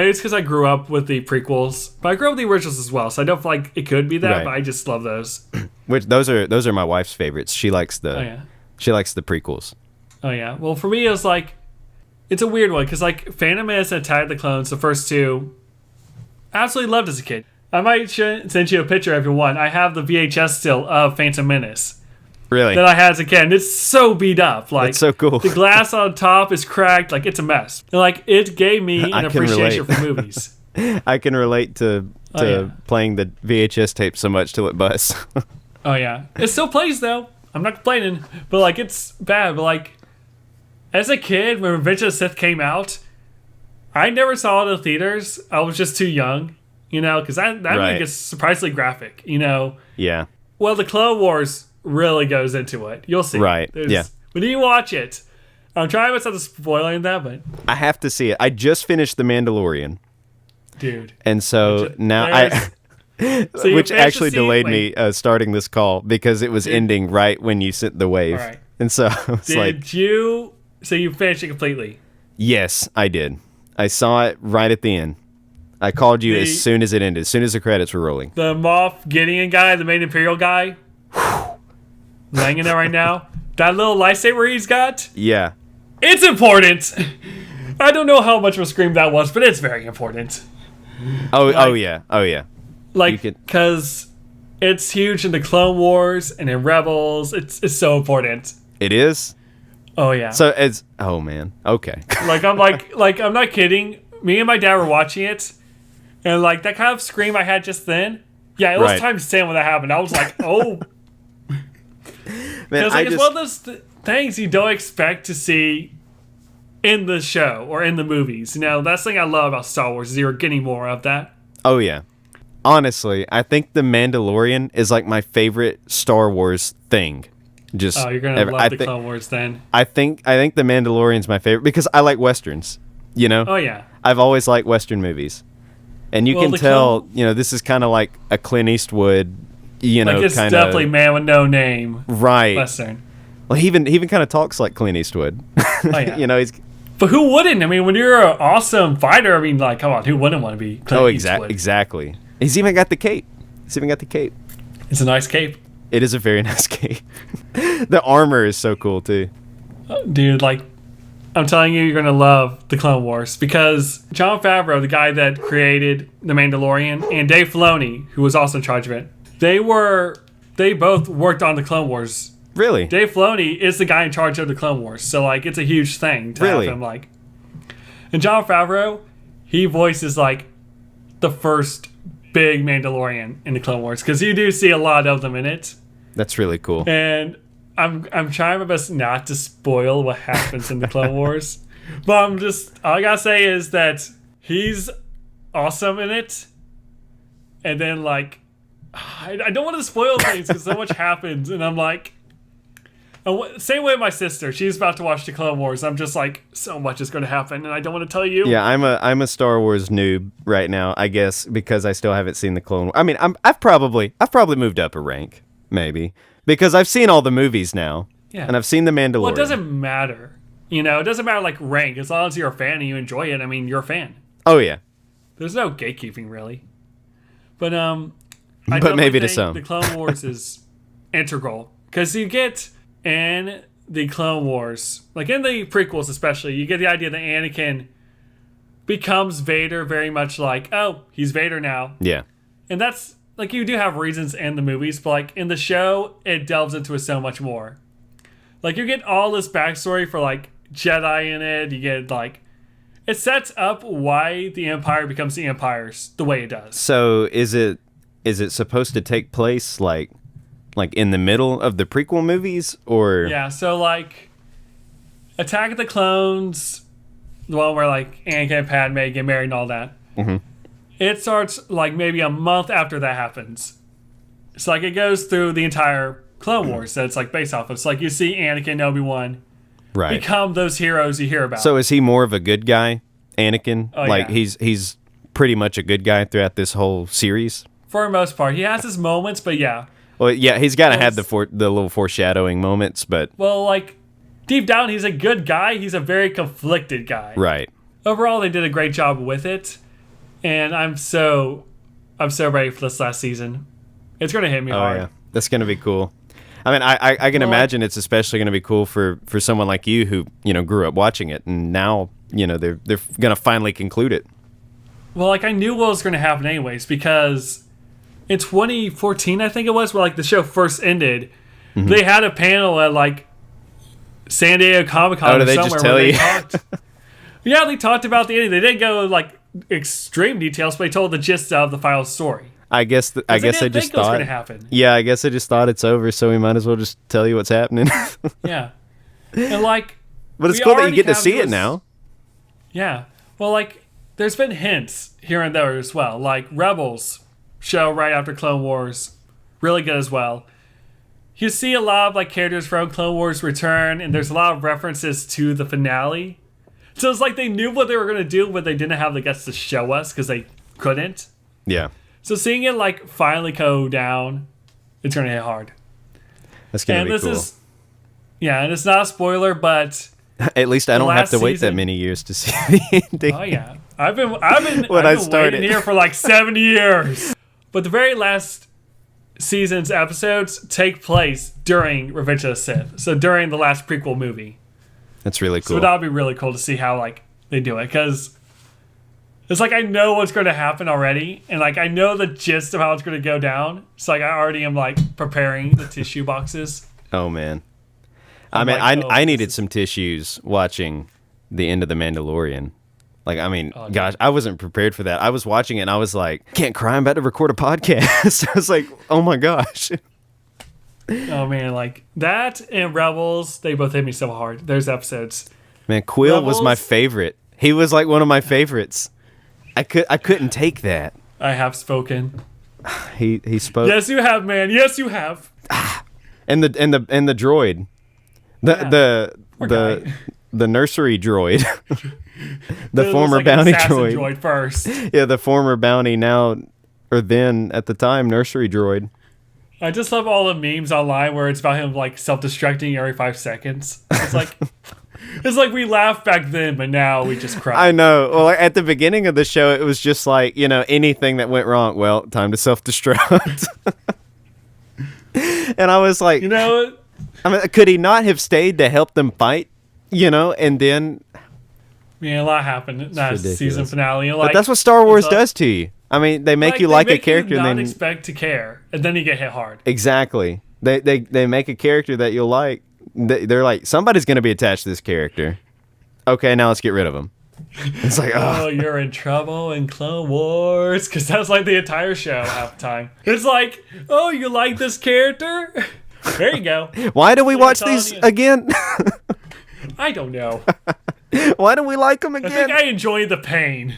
it's because I grew up with the prequels, but I grew up with the originals as well, so I don't feel like it could be that. But I just love those. Which those are my wife's favorites. She likes the prequels. Oh yeah. Well, for me, it was like it's a weird one because like Phantom Menace and Attack of the Clones, the first two, I absolutely loved as a kid. I might send you a picture if you want. I have the VHS still of Phantom Menace. Really? That I had as a kid. And it's so beat up. Like, it's so cool. The glass on top is cracked. Like, it's a mess. And, like, it gave me an appreciation for movies. I can relate to playing the VHS tape so much till it busts. Oh, yeah. It still plays, though. I'm not complaining. But, like, it's bad. But, like, as a kid, when Revenge of the Sith came out, I never saw it in the theaters. I was just too young, you know, because that movie gets surprisingly graphic, you know. Yeah. Well, the Clone Wars really goes into it. You'll see. Right. Yeah. When you watch it, I'm trying myself to spoiling that, but I have to see it. I just finished The Mandalorian. Dude. And so now which actually delayed me starting this call because it was ending right when you sent the wave. All right. And so I was so you finished it completely? Yes, I did. I saw it right at the end. I called you as soon as it ended, as soon as the credits were rolling. The Moff Gideon guy, the main Imperial guy, laying in there right now. That little lightsaber he's got. Yeah. It's important. I don't know how much of a scream that was, but it's very important. Oh yeah. Like, because it's huge in the Clone Wars and in Rebels. It's so important. It is? Oh, yeah. So it's... Oh, man. Okay. I'm not kidding. Me and my dad were watching it, and, like, that kind of scream I had just then, yeah, it was times 10 when that happened. I was like, oh. Man, it's one of those things you don't expect to see in the show or in the movies. You know, that's the thing I love about Star Wars is you're getting more of that. Oh, yeah. Honestly, I think The Mandalorian is, like, my favorite Star Wars thing. You're gonna love the Clone Wars then. I think The Mandalorian's my favorite because I like westerns. You know? Oh yeah. I've always liked western movies, and you can tell. You know, this is kind of like a Clint Eastwood. You know, it's definitely Man with No Name. Right. Western. Well, he even kind of talks like Clint Eastwood. Oh yeah. You know, he's. But who wouldn't? I mean, when you're an awesome fighter, I mean, like, come on, who wouldn't want to be Clint Eastwood? Exactly. He's even got the cape. It's a nice cape. It is a very nice cape. The armor is so cool too. Dude, like, I'm telling you, you're going to love the Clone Wars because Jon Favreau, the guy that created The Mandalorian, and Dave Filoni, who was also in charge of it, they both worked on the Clone Wars. Really? Dave Filoni is the guy in charge of the Clone Wars, so, like, it's a huge thing to have him, like. And Jon Favreau, he voices, like, the first big Mandalorian in the Clone Wars because you do see a lot of them in it. That's really cool. And I'm trying my best not to spoil what happens in the Clone Wars, but all I gotta say is that he's awesome in it. And then, like, I don't want to spoil things because so much happens, and I'm like, same way with my sister. She's about to watch the Clone Wars. I'm just like, so much is going to happen, and I don't want to tell you. Yeah, I'm a Star Wars noob right now, I guess, because I still haven't seen the Clone Wars. I mean, I've probably moved up a rank, maybe, because I've seen all the movies now. Yeah. And I've seen The Mandalorian. Well, it doesn't matter. You know, it doesn't matter, like, rank. As long as you're a fan and you enjoy it, I mean, you're a fan. Oh, yeah. There's no gatekeeping, really. But, but maybe to some. The Clone Wars is integral. Because you get, in the Clone Wars, like in the prequels especially, you get the idea that Anakin becomes Vader very much like, oh, he's Vader now. Yeah. And that's, like, you do have reasons in the movies, but, like, in the show, it delves into it so much more. Like, you get all this backstory for, like, Jedi in it. You get, like, it sets up why the Empire becomes the Empire the way it does. So is it supposed to take place, like in the middle of the prequel movies, or? Yeah, so, like, Attack of the Clones, the one where, like, Anakin and Padme get married and all that. Mm-hmm. It starts, like, maybe a month after that happens. It's like it goes through the entire Clone Wars that it's, like, based off of. It's like you see Anakin and Obi-Wan become those heroes you hear about. So is he more of a good guy, Anakin? Oh, like, yeah. he's pretty much a good guy throughout this whole series? For the most part. He has his moments, but yeah. Well, yeah, he's got to have the little foreshadowing moments, but... Well, like, deep down, he's a good guy. He's a very conflicted guy. Right. Overall, they did a great job with it. And I'm so ready for this last season. It's going to hit me hard. Yeah. That's going to be cool. I mean, I can imagine it's especially going to be cool for someone like you who, grew up watching it, and now, they're going to finally conclude it. Well, like, I knew what was going to happen anyways, because in 2014, I think it was, where, like, the show first ended, they had a panel at, like, San Diego Comic-Con did they just tell you? Yeah, they talked about the ending. They didn't go, like, extreme details, but they told the gist of the final story. I guess they just think it was thought. Gonna happen. Yeah, I guess they just thought it's over, so we might as well just tell you what's happening. Yeah, and like, but it's cool that you get to see it now. Yeah, well, like, there's been hints here and there as well. Like Rebels show right after Clone Wars, really good as well. You see a lot of like characters from Clone Wars return, and there's a lot of references to the finale. So it's like they knew what they were gonna do, but they didn't have the guts to show us because they couldn't. Yeah. So seeing it like finally go down, it's gonna hit hard. That's gonna be cool. And it's not a spoiler, but at least I don't have to wait that many years to see the ending. Oh yeah, I've been waiting here for like 7 years. But the very last season's episodes take place during Revenge of the Sith, so during the last prequel movie. That's really cool. So that'll be really cool to see how like they do it, because it's like I know what's going to happen already, and like I know the gist of how it's going to go down. So like I already am like preparing the tissue boxes. Oh man, I needed some tissues watching the end of the Mandalorian. Like, I mean, gosh, I wasn't prepared for that. I was watching it and I was like, can't cry, I'm about to record a podcast. I was like, oh my gosh. Oh man, like that and Rebels, they both hit me so hard. There's episodes. Man, Quill was my favorite. He was like one of my favorites. I couldn't take that. I have spoken. He spoke. Yes, you have, man. Yes, you have. And the droid. The nursery droid. The former like bounty an droid first. Yeah, the former bounty now, or then at the time, nursery droid. I just love all the memes online where it's about him like self-destructing every 5 seconds. It's like we laughed back then, but now we just cry. I know. Well, at the beginning of the show, it was just like, anything that went wrong, well, time to self-destruct. And I was like, I mean, could he not have stayed to help them fight? And then... Yeah, a lot happened in that season finale. Like, but that's what Star Wars does to you. I mean, they make you like a character, and then expect to care, and then you get hit hard. Exactly. They make a character that you'll like. They're like, somebody's going to be attached to this character. Okay, now let's get rid of him. It's like, oh, you're in trouble in Clone Wars, because that's like the entire show half the time. It's like, oh, you like this character? There you go. Why do we watch these again? I don't know. Why do we like them again? I think I enjoy the pain.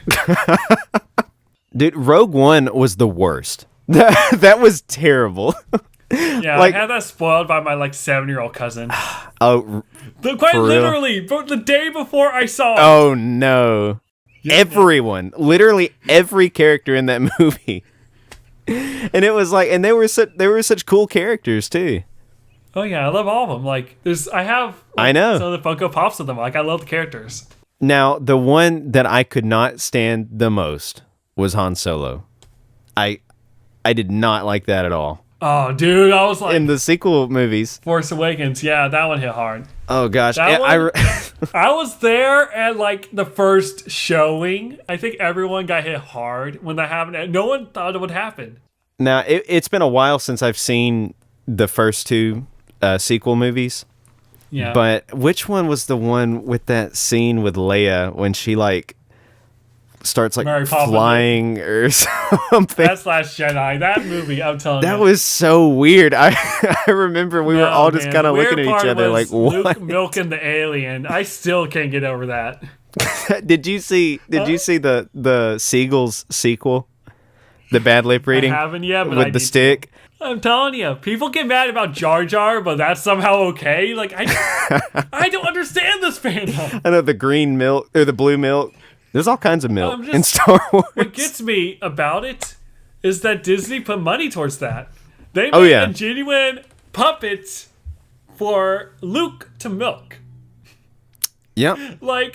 Dude, Rogue One was the worst. That was terrible. Yeah, I had that spoiled by my 7-year-old cousin. Oh, quite literally, but the day before I saw it. Oh no! Yeah, everyone, literally every character in that movie, and it was like, and they were such cool characters too. Oh yeah, I love all of them. I have I know some of the Funko Pops of them. I love the characters. Now, the one that I could not stand the most was Han Solo. I did not like that at all. Oh, dude, I was like... In the sequel movies. Force Awakens, yeah, that one hit hard. Oh, gosh. I was there at, the first showing. I think everyone got hit hard when that happened. No one thought it would happen. Now, it's been a while since I've seen the first two sequel movies. Yeah. But which one was the one with that scene with Leia when she, starts flying or something? That's Last Jedi. That movie, I'm telling you. That was so weird. I remember we were all just kind of looking at each other like, what? Luke milking the alien. I still can't get over that. Did you see the Seagulls sequel? The bad lip reading? I haven't yet, but with the stick. I'm telling you, people get mad about Jar Jar, but that's somehow okay. I don't understand this fandom. I know the green milk or the blue milk. There's all kinds of milk in Star Wars. What gets me about it is that Disney put money towards that. They made a genuine puppet for Luke to milk. Yep.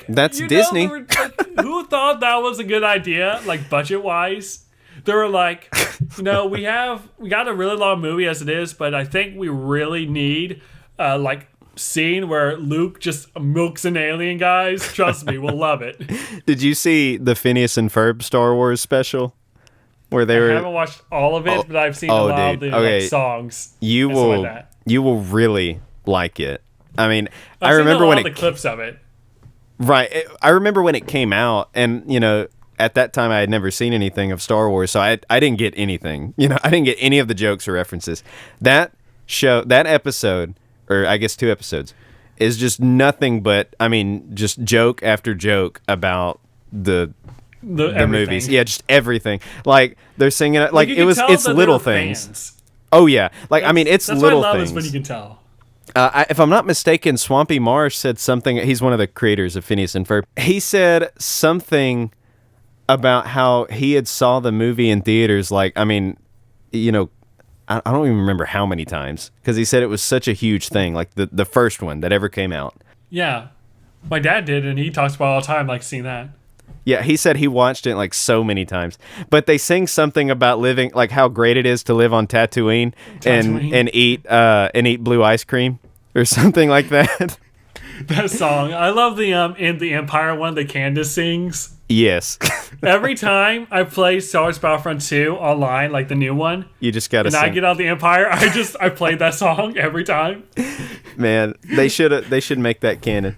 That's Disney. Who thought that was a good idea, budget-wise? They were like, we got a really long movie as it is, but I think we really need like scene where Luke just milks an alien, guys. Trust me, we'll love it. Did you see the Phineas and Ferb Star Wars special? Where they I haven't watched all of it, but I've seen a lot of the like, songs. You will really like it. I mean, I I've remember seen when the clips of it. Right. I remember when it came out, and at that time I had never seen anything of Star Wars, so I didn't get anything. I didn't get any of the jokes or references. That episode, or I guess 2 episodes, is just nothing but, just joke after joke about the movies. Yeah, just everything. Like they're singing it like it's little things. Fans. Oh yeah. Like it's little what I love things. is when you can tell. If I'm not mistaken, Swampy Marsh said something. He's one of the creators of Phineas and Ferb. He said something about how he had saw the movie in theaters. Like, I don't even remember how many times, because he said it was such a huge thing. Like the first one that ever came out. Yeah, my dad did, and he talks about it all the time, like seeing that. Yeah, he said he watched it like so many times. But they sing something about living, like how great it is to live on Tatooine. and eat blue ice cream or something like that. That song, I love the in the Empire one that Candace sings. Yes. Every time I play Star Wars Battlefront 2 online, like the new one, you just gotta sing. I get out the Empire, I play that song every time. Man, they should make that canon.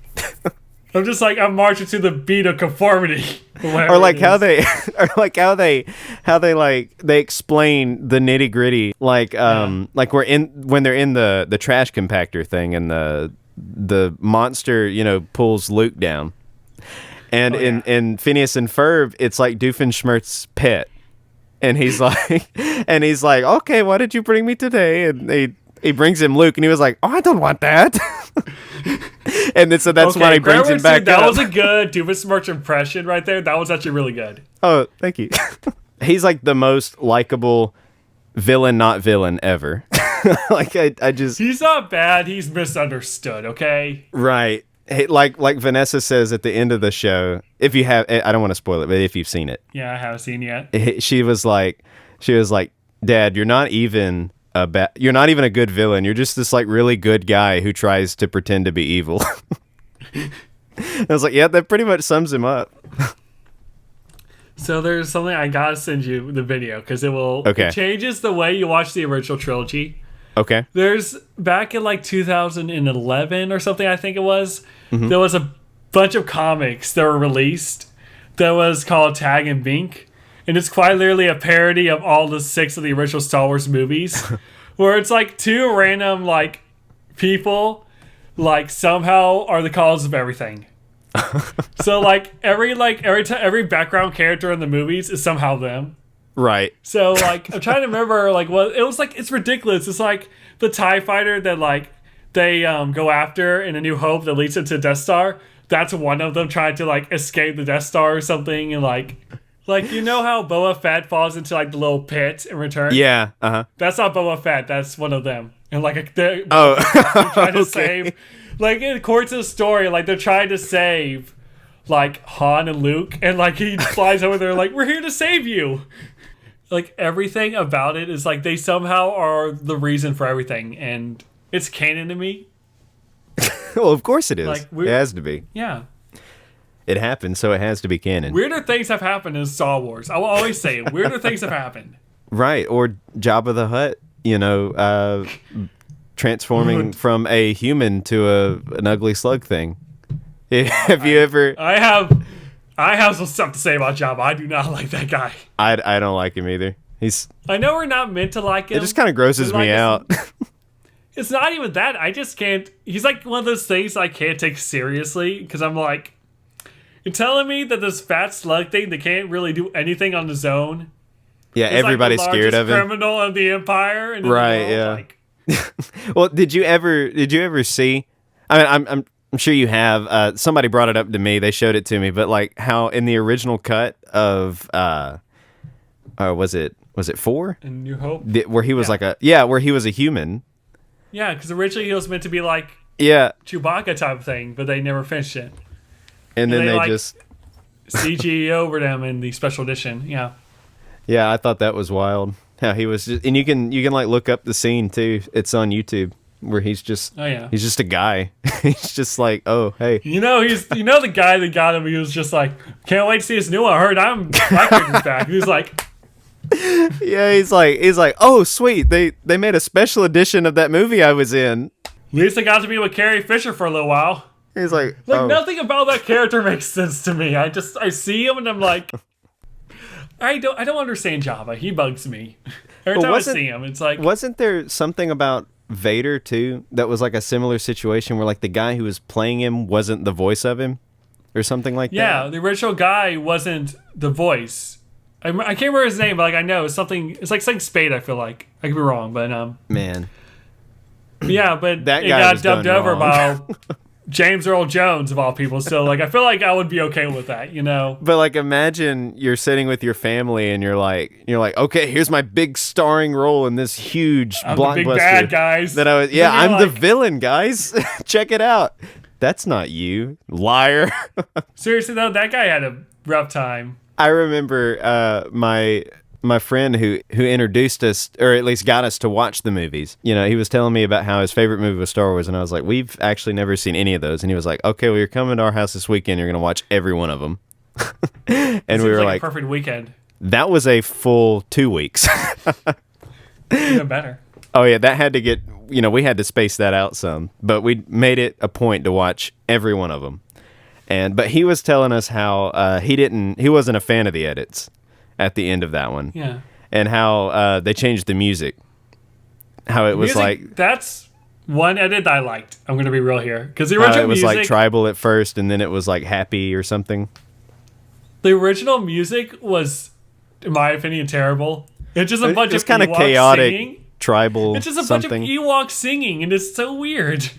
I'm just like, I'm marching to the beat of conformity. Or like how they explain the nitty gritty, like when they're in the trash compactor thing, and the monster pulls Luke down, and in Phineas and Ferb it's like Doofenshmirtz's pet, and he's like, okay, why did you bring me today? And he brings him Luke, and he was like, oh, I don't want that. And then, so that's why he brings him back. That was a good Doofenshmirtz impression right there. That was actually really good. Oh, thank you. He's like the most likable villain, not villain ever. Like I just. He's not bad. He's misunderstood. Okay. Right. Hey, like Vanessa says at the end of the show. If you have, I don't want to spoil it, but if you've seen it. Yeah, I haven't seen yet. She was like, Dad, you're not even a good villain. You're just this like really good guy who tries to pretend to be evil. I was like, yeah, that pretty much sums him up. So there's something I gotta send you the video, because it changes the way you watch the original trilogy. Okay. There's back in like 2011 or something, I think it was. Mm-hmm. There was a bunch of comics that were released that was called Tag and Bink. And it's quite literally a parody of all the 6 of the original Star Wars movies, where it's like 2 random like people like somehow are the cause of everything. So like every background character in the movies is somehow them. Right. So like I'm trying to remember like what it was like. It's ridiculous. It's like the TIE fighter that like they go after in A New Hope that leads into Death Star. That's one of them trying to like escape the Death Star or something, and like you know how Boba Fett falls into like the little pit in return? Yeah. Uh-huh. That's not Boba Fett. That's one of them. And like they're trying to save, like according to the story, like they're trying to save like Han and Luke, and like he flies over there like, we're here to save you. Like everything about it is like they somehow are the reason for everything, and it's canon to me. Well, of course it is. Like, it has to be. Yeah. It happened, so it has to be canon. Weirder things have happened in Star Wars. I will always say it. Weirder things have happened. Right, or Jabba the Hutt, transforming from a human to an ugly slug thing. Have you ever? I have some stuff to say about Jabba. I do not like that guy. I don't like him either. I know we're not meant to like him. It just kind of grosses me out. It's not even that. I just can't. He's like one of those things I can't take seriously, because I'm like, you're telling me that this fat slug thing that can't really do anything on his own? Yeah, everybody's like scared of him. Criminal of the Empire, and right? Yeah. Like... Well, did you ever see? I mean, I'm sure you have. Somebody brought it up to me. They showed it to me, but like how in the original cut of was it 4? In New Hope, where he was where he was a human. Yeah, because originally he was meant to be like Chewbacca type of thing, but they never finished it. And then they like, just CG over them in the special edition. Yeah. Yeah, I thought that was wild. How he was just, and you can like look up the scene too. It's on YouTube where he's just he's just a guy. He's just like, oh hey. He's the guy that got him, he was just like, can't wait to see this new one. I heard my character's back. He's like yeah, he's like, oh sweet, they made a special edition of that movie I was in. At least I got to be with Carrie Fisher for a little while. He's like oh. Nothing about that character makes sense to me. I see him and I'm like, I don't understand Jabba. He bugs me. Every time I see him, it's like, wasn't there something about Vader too that was like a similar situation where like the guy who was playing him wasn't the voice of him or something like that? Yeah, the original guy wasn't the voice. I can't remember his name, but like I know it's like something Spade. I feel like I could be wrong, but man, yeah, but that it guy got was dubbed done over wrong. by James Earl Jones of all people. So like I feel like I would be okay with that, But like imagine you're sitting with your family and you're like, okay, here's my big starring role in this huge blockbuster. The big bad guys. I'm the villain, guys. Check it out. That's not you, liar. Seriously though, that guy had a rough time. I remember my friend who introduced us, or at least got us to watch the movies. He was telling me about how his favorite movie was Star Wars, and I was like, we've actually never seen any of those. And he was like, okay, well, you're coming to our house this weekend. You're going to watch every one of them. And we were like, a perfect weekend. That was a full 2 weeks. Even better. Oh yeah, that had to get, we had to space that out some, but we made it a point to watch every one of them. But he was telling us how he wasn't a fan of the edits at the end of that one. Yeah. And how they changed the music. How it was like, that's one edit I liked. I'm going to be real here, because the original it was music, like tribal at first, and then it was like happy or something. The original music was, in my opinion, terrible. It's just a bunch of kind of Ewoks chaotic, singing. Tribal. It's just a something. bunch of Ewoks singing, and it's so weird.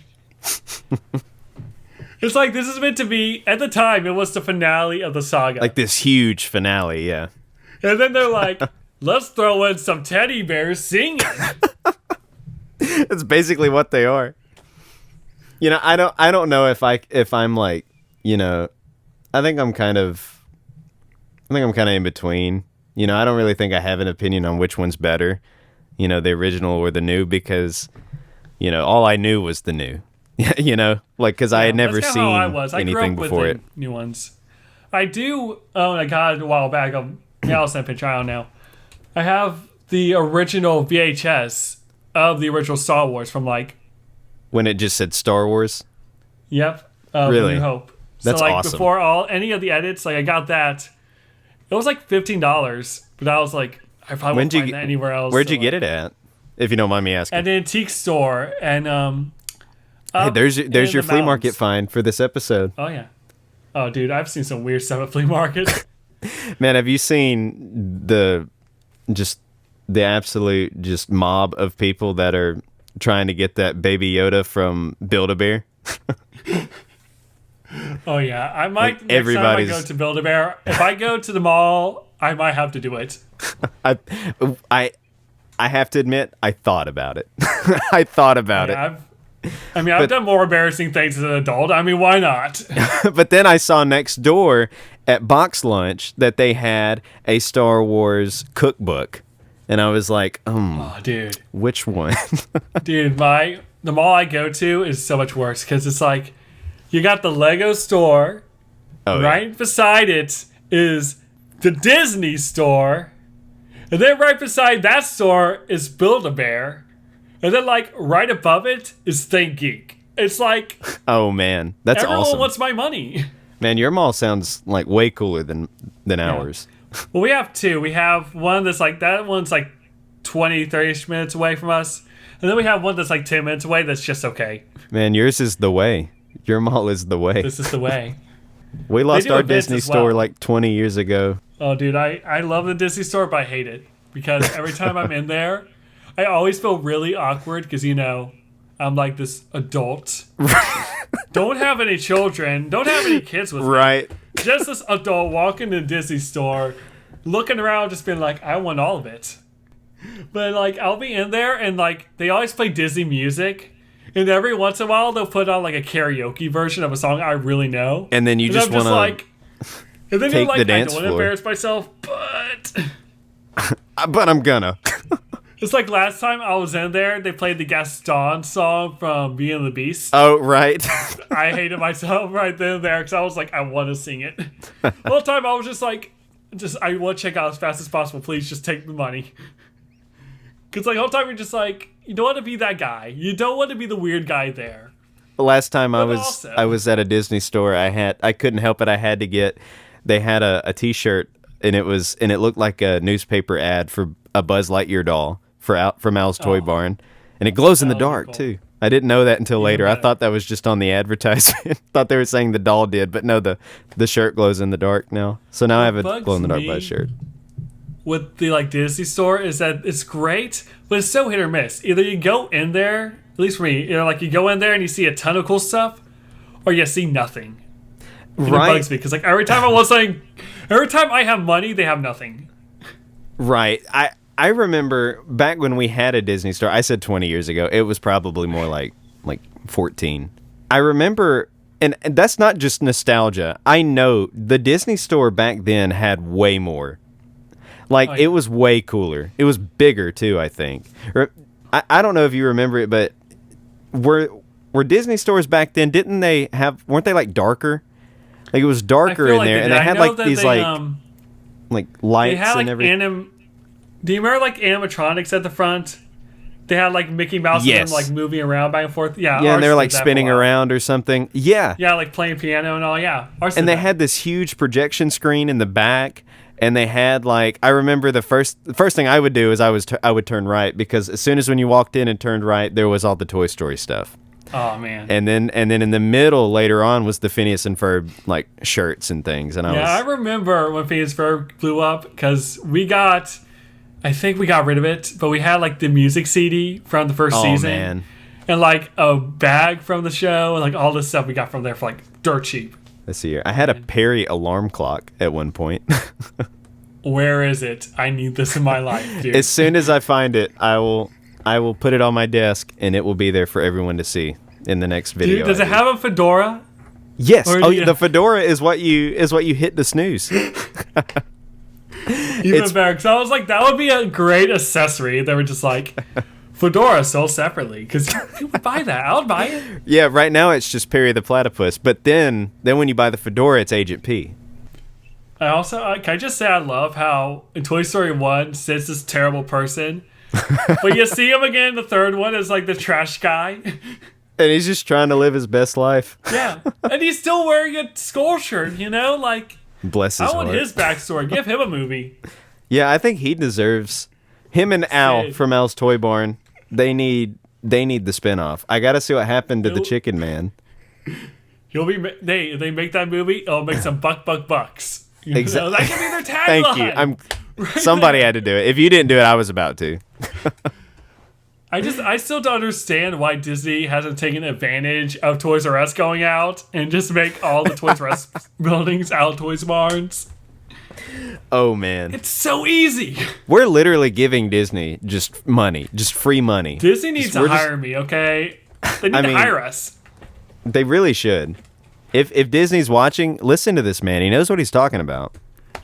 It's like this is meant to be, at the time, it was the finale of the saga. Like this huge finale, yeah. And then they're like, let's throw in some teddy bears singing. That's basically what they are. I don't know if I'm like, I think I'm kind of in between. I don't really think I have an opinion on which one's better, the original or the new, because, all I knew was the new. Because I had never seen anything before it. New ones. I do own, I got it a while back. I'll send a picture out now. I have the original VHS of the original Star Wars from like, when it just said Star Wars. Yep. Really? New Hope. That's so like awesome. Before any of the edits, like I got that. It was like $15, but I was like, I probably won't find that anywhere else. Where'd you get it at? If you don't mind me asking. At an antique store, and hey, there's your flea market find for this episode. Oh yeah. Oh dude, I've seen some weird stuff at flea markets. Man, have you seen the absolute just mob of people that are trying to get that Baby Yoda from Build-A-Bear? Oh yeah, I might. Like next time I go to Build-A-Bear, if I go to the mall, I might have to do it. I have to admit, I thought about it. I thought about it. I've done more embarrassing things as an adult. I mean, why not? But then I saw next door at Box Lunch that they had a Star Wars cookbook. And I was like, oh, dude. Which one? Dude, the mall I go to is so much worse, because it's like, you got the Lego store. Right beside it is the Disney store. And then right beside that store is Build-A-Bear. And then, like, right above it is Think Geek. It's like... Oh, man. That's awesome. Everyone wants my money. Man, your mall sounds, like, way cooler than ours. Well, we have two. We have one that's, like... That one's, like, 20, 30 minutes away from us. And then we have one that's, like, 10 minutes away that's just okay. Man, yours is the way. Your mall is the way. This is the way. We lost our Disney store, like, 20 years ago. Oh, dude, I love the Disney store, but I hate it. Because every time I'm in there... I always feel really awkward because, I'm like this adult. Don't have any children. Don't have any kids with me. Right. Just this adult walking to the Disney store, looking around, just being like, I want all of it. But, like, I'll be in there and, like, they always play Disney music. And every once in a while, they'll put on, like, a karaoke version of a song I really know. And then you just want to and then take you're like, the dance I don't want to embarrass myself, but... But I'm gonna. It's like last time I was in there, they played the Gaston song from Beauty and the Beast. Oh, right. I hated myself right then and there because I was like, I want to sing it. The whole time I was just like, I want to check out as fast as possible. Please just take the money. Because like the whole time you're just like, you don't want to be that guy. You don't want to be the weird guy there. The last time But I was at a Disney store, I couldn't help it. I had to get. They had a T-shirt, and it looked like a newspaper ad for a Buzz Lightyear doll from Al's Toy Barn, and it glows in the dark cool. too. I didn't know that until later. I thought that was just on the advertisement. Thought they were saying the doll did, but no, the shirt glows in the dark now. So now I have a glow in the dark Buzz shirt. With the like Disney store is that it's great, but it's so hit or miss. Either you go in there, at least for me, like you go in there and you see a ton of cool stuff, or you see nothing. And Right. It bugs me because like every time I have money, they have nothing. Right. I remember back when we had a Disney store. I said 20 years ago. It was probably more like 14. I remember, and that's not just nostalgia. I know the Disney store back then had way more. It was way cooler. It was bigger too, I think. I don't know if you remember it, but were Disney stores back then, weren't they like darker? Like it was darker in there, and they had like these like lights and everything. Do you remember like animatronics at the front? They had like Mickey Mouse and them like moving around back and forth. Yeah, and they were like spinning around or something. Yeah. Yeah, like playing piano and all. Yeah. And they had this huge projection screen in the back, and they had like, I remember the first thing I would do is I would turn right, because as soon as when you walked in and turned right, there was all the Toy Story stuff. Oh man. And then in the middle later on was the Phineas and Ferb like shirts and things. And I remember when Phineas and Ferb blew up because I think we got rid of it, but we had like the music CD from the first season. Man. And like a bag from the show and like all this stuff we got from there for like dirt cheap. Let's see here. I had a Perry alarm clock at one point. Where is it? I need this in my life, dude. As soon as I find it, I will put it on my desk, and it will be there for everyone to see in the next video. Dude, does it have a fedora? Yes. The fedora is what you hit the snooze. Even better, because I was like, that would be a great accessory. They were just like, fedora sold separately, because who would buy that? I would buy it. Yeah, right now it's just Perry the Platypus, but then when you buy the fedora, it's Agent P. I also, can I just say I love how in Toy Story 1, Sid's this terrible person, but you see him again in the third one as like the trash guy. And he's just trying to live his best life. Yeah, and he's still wearing a skull shirt, like... Bless his heart. I want his backstory. Give him a movie. Yeah, I think he deserves... Him and Al from Al's Toy Barn, they need the spinoff. I gotta see what happened to the Chicken Man. He'll be... They make that movie, it'll make some bucks. Exactly. That can be their tagline. Thank you. Somebody had to do it. If you didn't do it, I was about to. I still don't understand why Disney hasn't taken advantage of Toys R Us going out and just make all the Toys R Us buildings out Toys Barns. Oh man, it's so easy. We're literally giving Disney just money, just free money. Disney needs to hire me, okay? They need to hire us. They really should. If Disney's watching, listen to this man. He knows what he's talking about.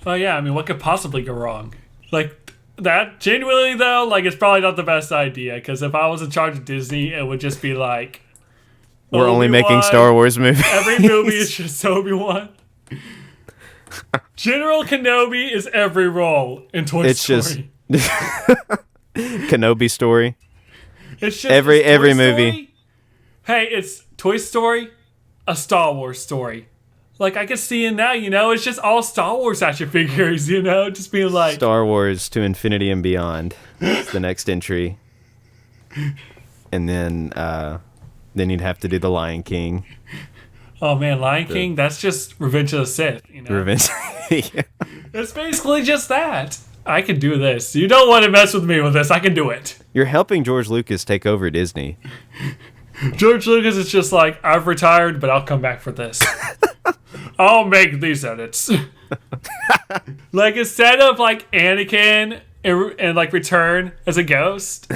Oh yeah, I mean, what could possibly go wrong? Like that, genuinely though, like it's probably not the best idea, because if I was in charge of Disney, it would just be like, we're only making Star Wars movies. Every movie is just Obi-Wan. General Kenobi is every role in Toy Story. It's just Kenobi story. It's just every movie. Hey, it's Toy Story, a Star Wars story. Like, I can see it now, it's just all Star Wars action figures, just being like... Star Wars to Infinity and Beyond. That's the next entry. And then you'd have to do The Lion King. Oh, man, Lion King, that's just Revenge of the Sith, Revenge. Yeah. It's basically just that. I can do this. You don't want to mess with me with this. I can do it. You're helping George Lucas take over Disney. George Lucas is just like, I've retired, but I'll come back for this. I'll make these edits. Like, instead of like Anakin and like Return as a ghost,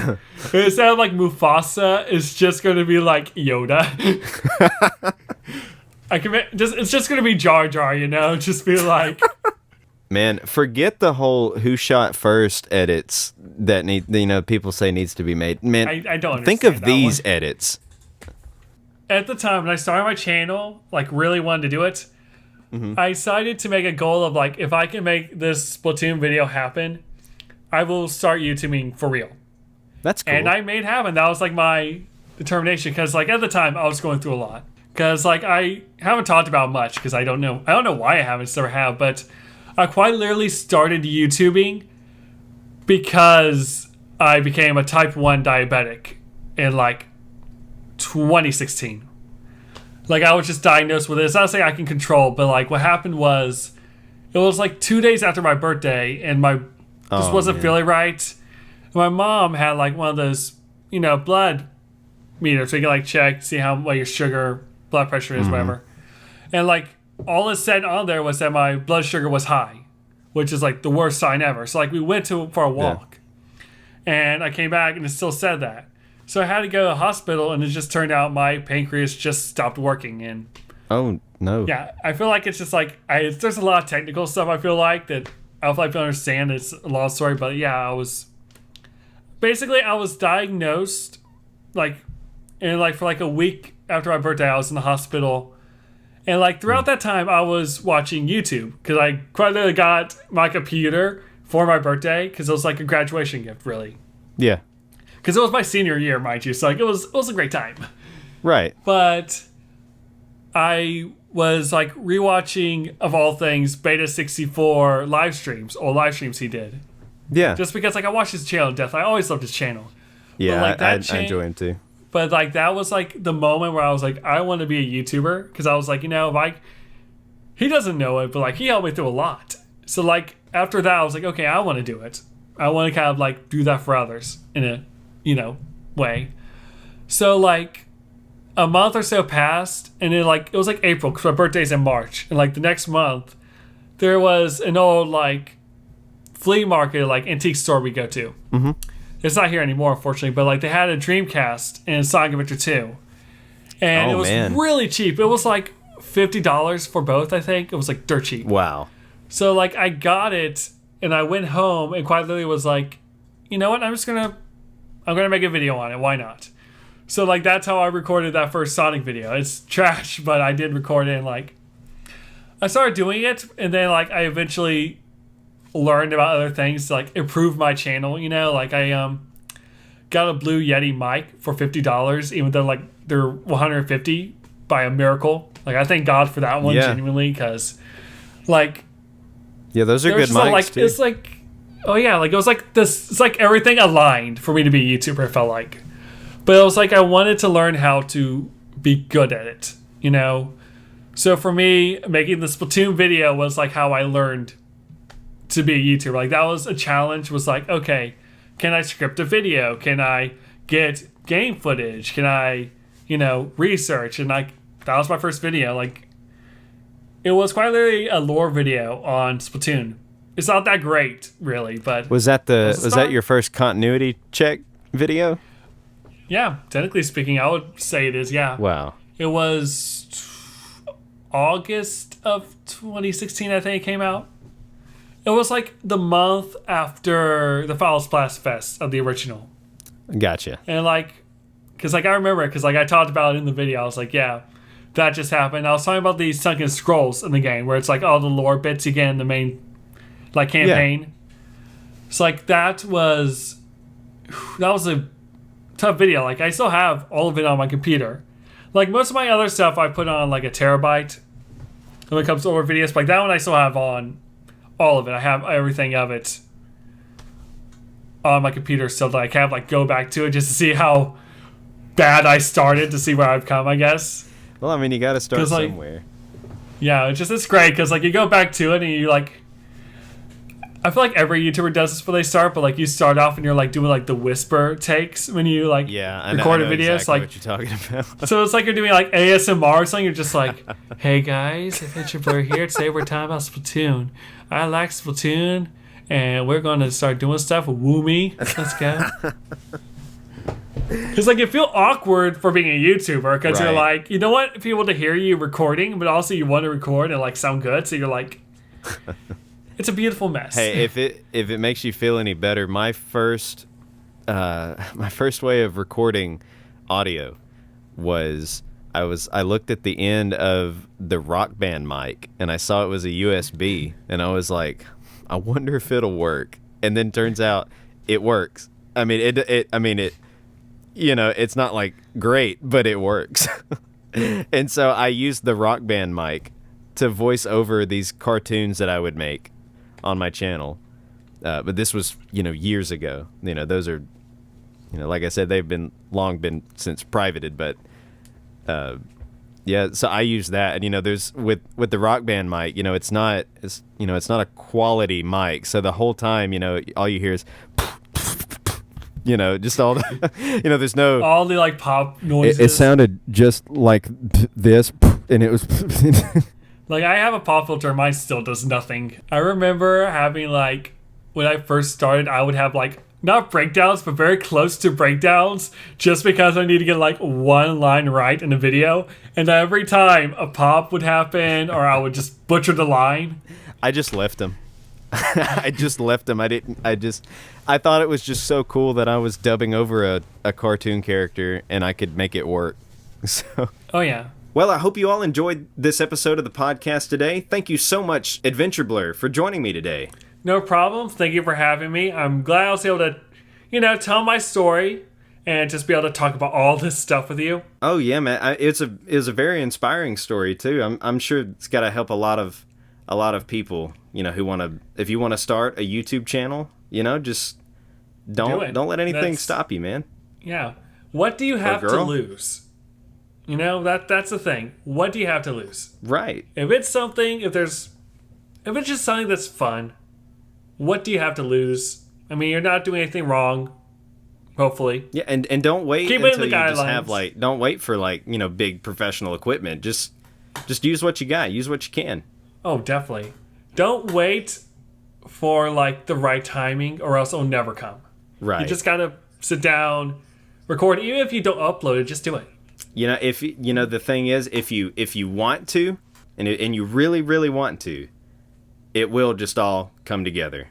instead of like Mufasa, it's just going to be like Yoda. It's just going to be Jar Jar, just be like... Man, forget the whole who shot first edits that people say needs to be made. Man, I don't think understand of that these one. edits. At the time when I started my channel, like really wanted to do it, I decided to make a goal of like, if I can make this Splatoon video happen, I will start YouTubing for real. That's cool. And I made it happen. That was like my determination, because like at the time I was going through a lot. Because like I haven't talked about much, because I don't know why I haven't, never have, but I quite literally started YouTubing because I became a type 1 diabetic in like 2016. Like I was just diagnosed with it. It's not saying I can control, but like what happened was, it was like 2 days after my birthday, and my just wasn't feeling right. My mom had like one of those, blood meters, so you can like check, see what your sugar, blood pressure is, whatever. And like all it said on there was that my blood sugar was high, which is like the worst sign ever. So like we went for a walk, and I came back and it still said that. So I had to go to the hospital, and it just turned out my pancreas just stopped working. And oh no. Yeah, I feel like it's just like there's a lot of technical stuff. I feel like that I don't like understand. It's a long story, but yeah, I was diagnosed like for like a week after my birthday. I was in the hospital, and like throughout that time, I was watching YouTube, because I quite literally got my computer for my birthday, because it was like a graduation gift, really. Yeah. Because it was my senior year, mind you, so like it was a great time. Right. But I was like rewatching, of all things, Beta 64 live streams he did. Yeah. Just because like I watched his channel to death. I always loved his channel. Yeah, like, I enjoy him too. But like that was like the moment where I was like, I want to be a YouTuber, because I was like, he doesn't know it, but like he helped me through a lot. So like after that, I was like, okay, I want to do it. I want to kind of like do that for others in a way. So like a month or so passed, and then like it was like April, because my birthday's in March, and like the next month there was an old like flea market, like antique store we go to. It's not here anymore, unfortunately, but like they had a Dreamcast and Sonic Adventure 2, and it was really cheap. It was like $50 for both, I think. It was like dirt cheap. Wow. So like I got it, and I went home and quite literally was like, you know what, I'm gonna make a video on it. Why not? So like that's how I recorded that first Sonic video. It's trash, but I did record it, and like I started doing it, and then like I eventually learned about other things to like improve my channel. Like I got a Blue Yeti mic for $50, even though like they're $150 by a miracle. Like I thank God for that one, genuinely, because like those are good mics like, too. It's like, oh yeah, like it was like this. It's like everything aligned for me to be a YouTuber. It felt like, but it was like I wanted to learn how to be good at it. So for me, making the Splatoon video was like how I learned to be a YouTuber. Like that was a challenge. Was like, okay, can I script a video? Can I get game footage? Can I, research? And like that was my first video. Like it was quite literally a lore video on Splatoon. It's not that great, really, but was that your first continuity check video? Yeah, technically speaking, I would say it is. Yeah. Wow. It was August of 2016, I think it came out. It was like the month after the Final Splash Fest of the original. Gotcha. And like, because like I remember it, because like I talked about it in the video. I was like, yeah, that just happened. I was talking about these sunken scrolls in the game, where it's like all the lore bits you get in the main like campaign. Yeah. So like that was a tough video. Like I still have all of it on my computer. Like most of my other stuff I put on like a terabyte when it comes to over videos, but like that one I still have on all of it. I have everything of it on my computer still, that I can't like go back to it just to see how bad I started, to see where I've come, I guess. Well, I mean, you got to start somewhere. Yeah, it's great, because like you go back to it and you like, I feel like every YouTuber does this before they start, but like you start off and you're like doing like the whisper takes when you like record a video. Exactly so, like, what you're talking about. So it's like you're doing like ASMR or something. You're just like, hey guys, Adventureblur here. Today we're talking about Splatoon. I like Splatoon, and we're going to start doing stuff with Woomy. Let's go. Because like you feel awkward for being a YouTuber, because you're like, you don't want people to hear you recording, but also you want to record and like sound good, so you're like It's a beautiful mess. Hey, if it makes you feel any better, my first way of recording audio was I looked at the end of the Rock Band mic and I saw it was a USB and I was like, I wonder if it'll work. And then turns out it works. I mean it it's not like great, but it works. And so I used the Rock Band mic to voice over these cartoons that I would make on my channel. But this was, years ago. Those are, like I said, they've long been since privated, but yeah, so I use that. And there's with the Rock Band mic, it's not a quality mic. So the whole time, all you hear is just all the there's no all the like pop noises. It sounded just like this, and it was like I have a pop filter, mine still does nothing. I remember having like when I first started, I would have like not breakdowns, but very close to breakdowns, just because I need to get like one line right in a video, and every time a pop would happen or I would just butcher the line. I just left them. I just left them. I thought it was just so cool that I was dubbing over a cartoon character and I could make it work. So. Oh yeah. Well, I hope you all enjoyed this episode of the podcast today. Thank you so much, Adventureblur, for joining me today. No problem. Thank you for having me. I'm glad I was able to, tell my story and just be able to talk about all this stuff with you. Oh yeah, man. It's a very inspiring story too. I'm sure it's got to help a lot of people, who want to. If you want to start a YouTube channel, just don't let anything stop you, man. Yeah. What do you have to lose? That's the thing. What do you have to lose? Right. If it's just something that's fun, what do you have to lose? I mean, you're not doing anything wrong, hopefully. Yeah, and don't wait Keep until it in the you guidelines. just have don't wait for big professional equipment. Just use what you got. Use what you can. Oh, definitely. Don't wait for the right timing or else it'll never come. Right. You just got to sit down, record. Even if you don't upload it, just do it. If the thing is, if you want to, and you really, really want to, it will just all come together.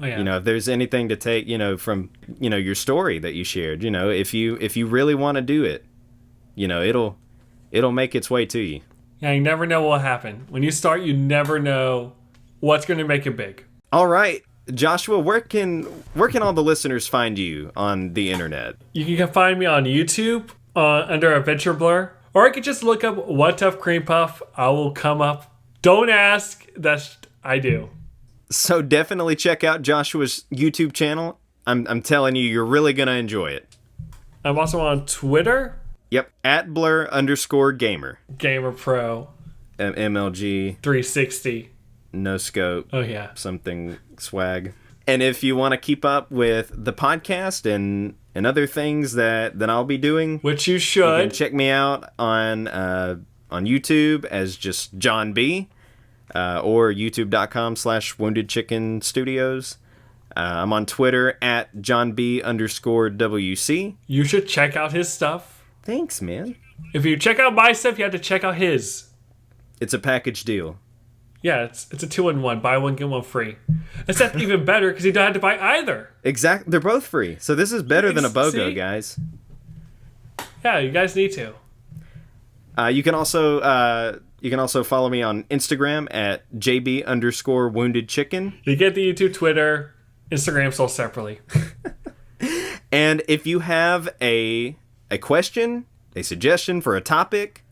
Oh, yeah. If there's anything to take, from, your story that you shared, if you really want to do it, it'll make its way to you. Yeah, you never know what will happen. When you start, you never know what's going to make it big. All right, Joshua, where can all the listeners find you on the internet? You can find me on YouTube under Adventureblur, or you can just look up What Tough Cream Puff. I will come up. Don't ask. I do. So definitely check out Joshua's YouTube channel. I'm telling you, you're really gonna enjoy it. I'm also on Twitter. Yep, @blur_gamer. Gamer Pro. MLG. 360. No scope. Oh yeah. Something swag. And if you want to keep up with the podcast and other things that I'll be doing, which you should, you can check me out on YouTube as just John B. Or youtube.com/Wounded Chicken Studios. I'm on Twitter @JohnB_WC. You should check out his stuff. Thanks, man. If you check out my stuff, you have to check out his. It's a package deal. Yeah, it's a 2-in-1. Buy one, get one free. Except even better because you don't have to buy either. Exactly. They're both free. So this is better than a BOGO, See? guys. Yeah, you guys need to. You can also follow me on Instagram @JB_Wounded Chicken. You get the YouTube, Twitter, Instagram sold separately. And if you have a question, a suggestion for a topic,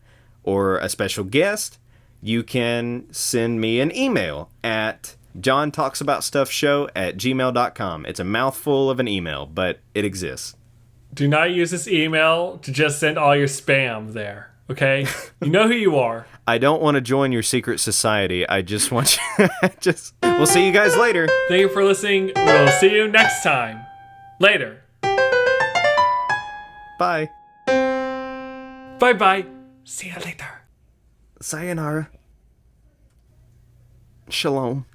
or a special guest, you can send me an email at johntalksaboutstuffshow@gmail.com. It's a mouthful of an email, but it exists. Do not use this email to just send all your spam there, okay? You know who you are. I don't want to join your secret society. I just want you... We'll see you guys later. Thank you for listening. We'll see you next time. Later. Bye. Bye-bye. See you later. Sayonara. Shalom.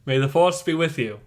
May the force be with you.